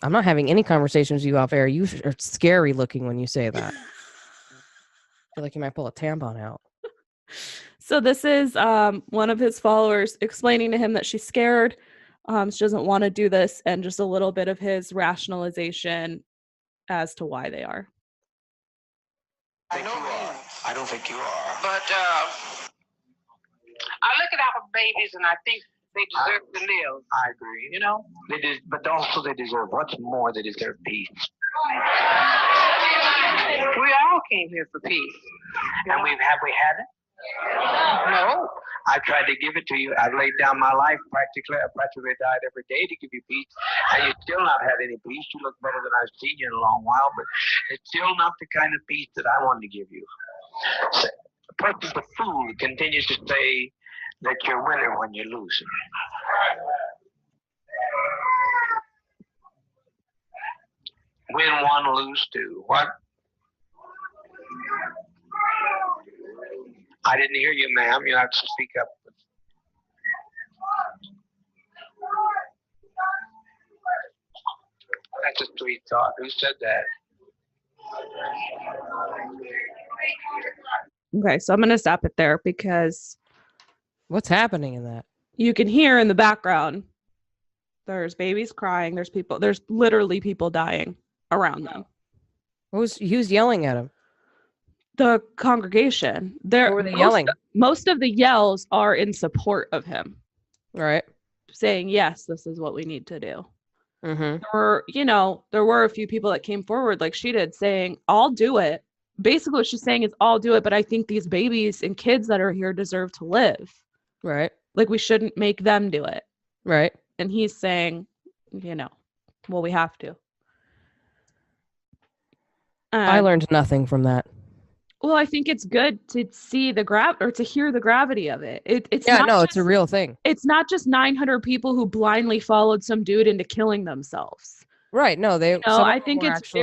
I'm not having any conversations with you off air. You are scary looking when you say that. I feel like you might pull a tampon out. So this is one of his followers explaining to him that she's scared. She doesn't want to do this, and just a little bit of his rationalization as to why they are. I know you are. I don't think you are. But I look at our babies and I think they deserve to live. I agree. You know? But also they deserve, what's more, they deserve peace. We all came here for peace. And have we had it? No. I tried to give it to you. I've laid down my life practically. I practically died every day to give you peace. And you still not had any peace. You look better than I've seen you in a long while, but it's still not the kind of peace that I wanted to give you. So, the person with fool continues to say that you're winning when you're losing. Win one, lose two. What? I didn't hear you, ma'am. You have to speak up. That's a sweet thought. Who said that? Okay, so I'm going to stop it there because what's happening in that? You can hear in the background, there's babies crying. There's literally people dying around them. Who's yelling at him? The congregation. What were they yelling? Most of the yells are in support of him. Right. Saying, yes, this is what we need to do. Mm-hmm. There were a few people that came forward like she did saying, I'll do it. Basically what she's saying is, I'll do it, but I think these babies and kids that are here deserve to live. Right. Like, we shouldn't make them do it. Right. And he's saying, well, we have to. I learned nothing from that. Well, I think it's good to see to hear the gravity of it. It's a real thing. It's not just 900 people who blindly followed some dude into killing themselves. Right. No, I think it's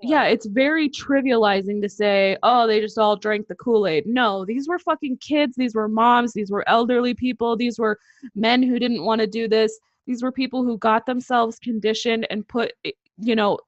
it's very trivializing to say, oh, they just all drank the Kool-Aid. No, these were fucking kids. These were moms. These were elderly people. These were men who didn't want to do this. These were people who got themselves conditioned and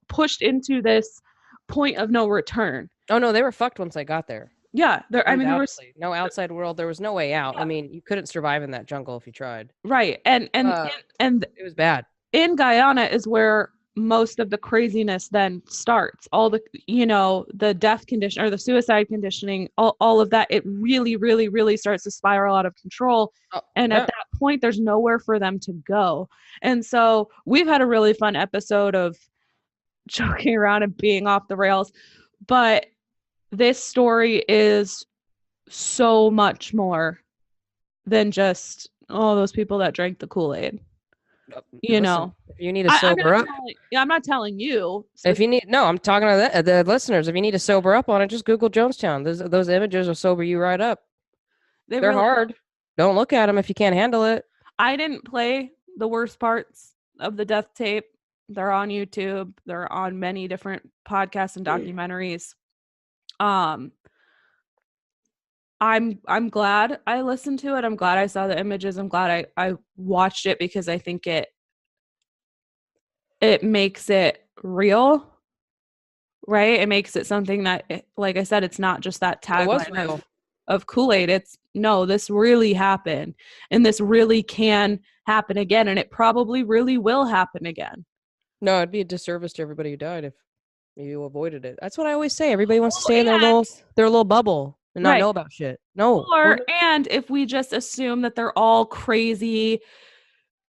pushed into this point of no return. Oh no, they were fucked once I got there. Yeah, there was no outside world. There was no way out. Yeah. I mean, you couldn't survive in that jungle if you tried. Right, and it was bad. In Guyana is where most of the craziness then starts. All the the death condition or the suicide conditioning, all of that. It really, really, really starts to spiral out of control. And at that point, there's nowhere for them to go. And so we've had a really fun episode of joking around and being off the rails, but this story is so much more than just those people that drank the Kool-Aid. Listen, if you need to sober up, I'm not telling you. If you need, I'm talking to the listeners. If you need to sober up on it, just Google Jonestown. Those images will sober you right up. They're really hard. Don't look at them if you can't handle it. I didn't play the worst parts of the death tape. They're on YouTube. They're on many different podcasts and documentaries. I'm glad I listened to it. I'm glad I saw the images. I'm glad I watched it because I think it makes it real, right? It makes it something that, like I said, it's not just that tagline of Kool-Aid. It's no, this really happened, and this really can happen again, and it probably really will happen again. No, it'd be a disservice to everybody who died if you avoided it. That's what I always say. Everybody wants to stay in their little bubble and not know about shit. No. And if we just assume that they're all crazy,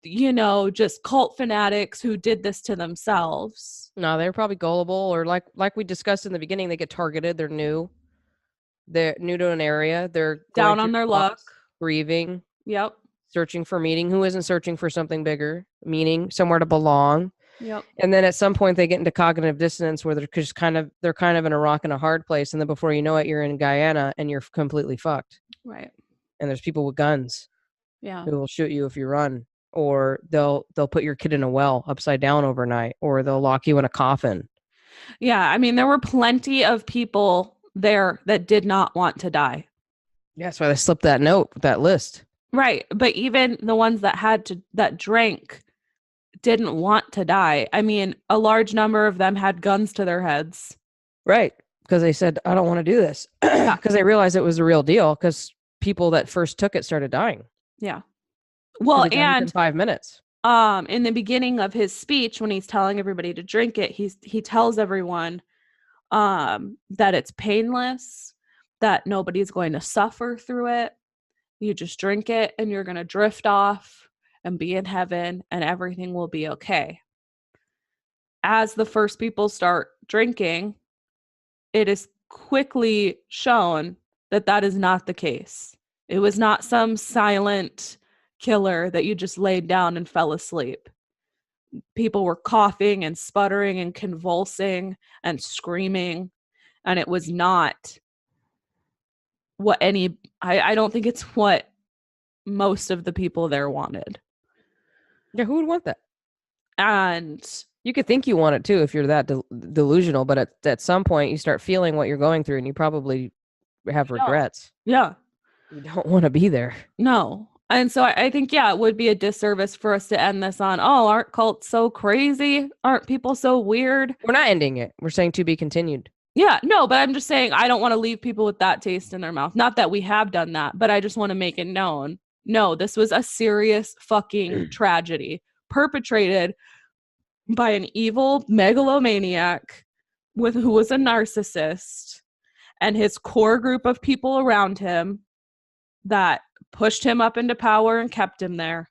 just cult fanatics who did this to themselves. No, they're probably gullible, or like we discussed in the beginning, they get targeted. They're new to an area. They're down on their luck, grieving. Yep. Searching for meaning. Who isn't searching for something bigger? Meaning, somewhere to belong. Yep. And then at some point they get into cognitive dissonance where they're kind of in a rock and a hard place, and then before you know it, you're in Guyana and you're completely fucked. Right. And there's people with guns. Yeah. Who will shoot you if you run, or they'll put your kid in a well upside down overnight, or they'll lock you in a coffin. Yeah, I mean, there were plenty of people there that did not want to die. Yeah, that's why they slipped that note, that list. Right, but even the ones that drank didn't want to die. I mean, a large number of them had guns to their heads. Right, because they said, I don't want to do this. Because they realized it was the real deal, because people that first took it started dying. Yeah. Well, and in 5 minutes. In the beginning of his speech, when he's telling everybody to drink it, he tells everyone that it's painless, that nobody's going to suffer through it. You just drink it and you're going to drift off and be in heaven and everything will be okay. As the first people start drinking, it is quickly shown that that is not the case. It was not some silent killer that you just laid down and fell asleep. People were coughing and sputtering and convulsing and screaming, and it was not what I don't think it's what most of the people there wanted. Yeah, who would want that? And you could think you want it too if you're that delusional, but at some point you start feeling what you're going through and you probably have regrets. Yeah. You don't want to be there. No. And so I think, it would be a disservice for us to end this on, aren't cults so crazy? Aren't people so weird? We're not ending it. We're saying to be continued. Yeah, no, but I'm just saying I don't want to leave people with that taste in their mouth. Not that we have done that, but I just want to make it known. No, this was a serious fucking tragedy perpetrated by an evil megalomaniac who was a narcissist. and his core group of people around him that pushed him up into power and kept him there.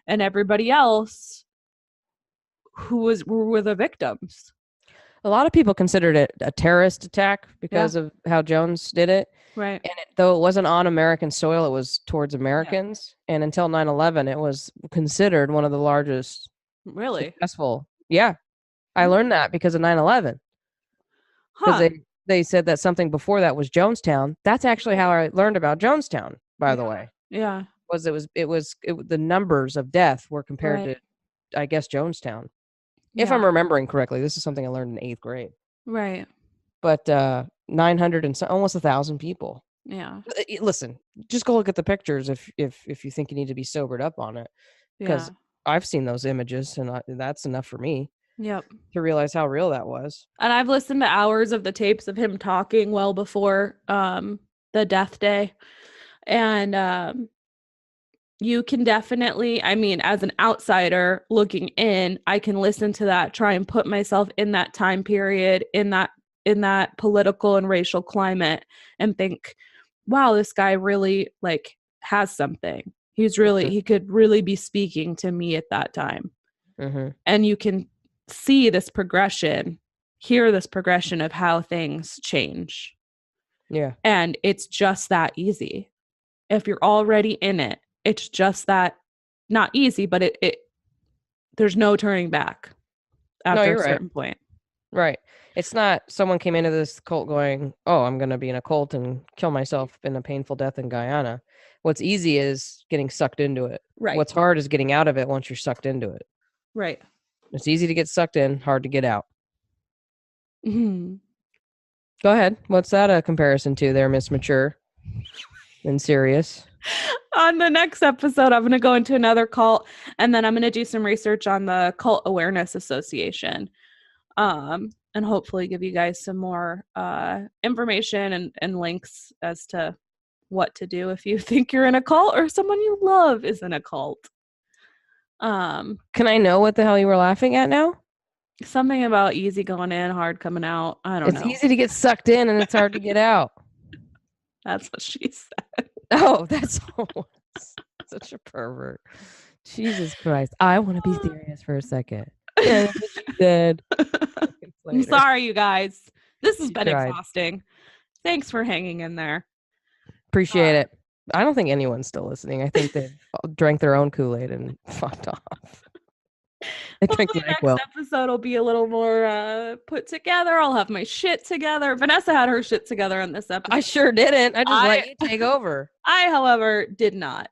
And everybody else were the victims. A lot of people considered it a terrorist attack because of how Jones did it. Right. And though it wasn't on American soil, it was towards Americans. Yeah. And until 9/11, it was considered one of the largest successful. Yeah. I learned that because of 9/11. Because they said that something before that was Jonestown. That's actually how I learned about Jonestown, by the way. Yeah. It was the numbers of death were compared to, I guess, Jonestown. If I'm remembering correctly, this is something I learned in 8th grade. Right. But 900 and almost 1,000 people. Yeah. Listen, just go look at the pictures if you think you need to be sobered up on it. Because I've seen those images, and that's enough for me. Yep. To realize how real that was. And I've listened to hours of the tapes of him talking well before the death day. And you can definitely, I mean, as an outsider looking in, I can listen to that, try and put myself in that time period, in that political and racial climate, and think, wow, this guy really like has something. He's really, he could really be speaking to me at that time. Mm-hmm. And you can see this progression, hear this progression of how things change. Yeah. And it's just that easy. If you're already in it, it's just that, not easy, but it there's no turning back after a certain point. Right. It's not someone came into this cult going, oh, I'm going to be in a cult and kill myself in a painful death in Guyana. What's easy is getting sucked into it. Right. What's hard is getting out of it once you're sucked into it. Right. It's easy to get sucked in, hard to get out. Mm-hmm. Go ahead. What's that a comparison to there, Miss Mature and Serious? On the next episode, I'm going to go into another cult, and then I'm going to do some research on the Cult Awareness Association, and hopefully give you guys some more information and links as to what to do if you think you're in a cult or someone you love is in a cult. Can I know what the hell you were laughing at now? Something about easy going in, hard coming out. I don't know. It's easy to get sucked in and it's hard to get out. That's what she said. Oh, that's such a pervert. Jesus Christ. I want to be serious for a second. Yeah, that's what she said. I'm sorry, you guys. This has been exhausting. Thanks for hanging in there. Appreciate it. I don't think anyone's still listening. I think they've drank their own Kool-Aid and fucked off. Hopefully next episode will be a little more put together. I'll have my shit together. Vanessa had her shit together on this episode. I sure didn't. I just let you take over. I, however, did not.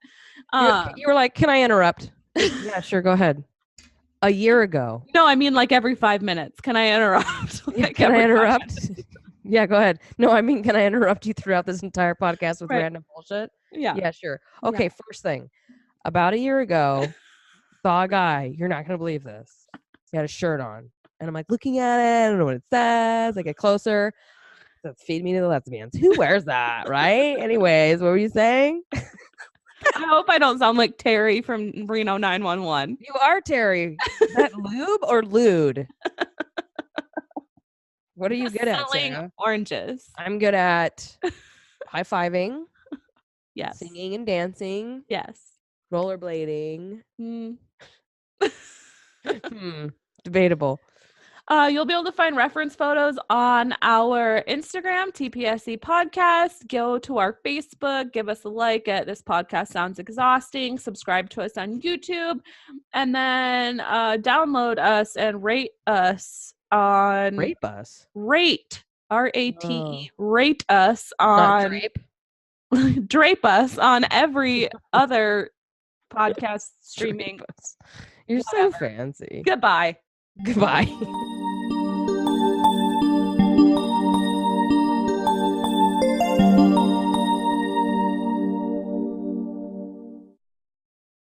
You were like, can I interrupt? Yeah, sure. Go ahead. A year ago. No, I mean like every 5 minutes. Can I interrupt? Can I interrupt? Yeah, go ahead. No, I mean, can I interrupt you throughout this entire podcast with random bullshit? Yeah. Yeah, sure. Okay, first thing. About a year ago, saw a guy. You're not going to believe this. He had a shirt on. And I'm like, looking at it. I don't know what it says. I get closer. Says, feed me to the lesbians. Who wears that, right? Anyways, what were you saying? I hope I don't sound like Terry from Reno 911. You are Terry. Is that lube or lewd? What are you good at, Sara? Oranges. I'm good at high-fiving. Yes. Singing and dancing. Yes. Rollerblading. Debatable. You'll be able to find reference photos on our Instagram, TPSC Podcast. Go to our Facebook, give us a like at This Podcast Sounds Exhausting. Subscribe to us on YouTube. And then download us and rate us on... Rape us? Rate. R-A-T-E. Rate us on... Not drape. Drape us on every other podcast streaming. You're so fancy. Goodbye. Goodbye.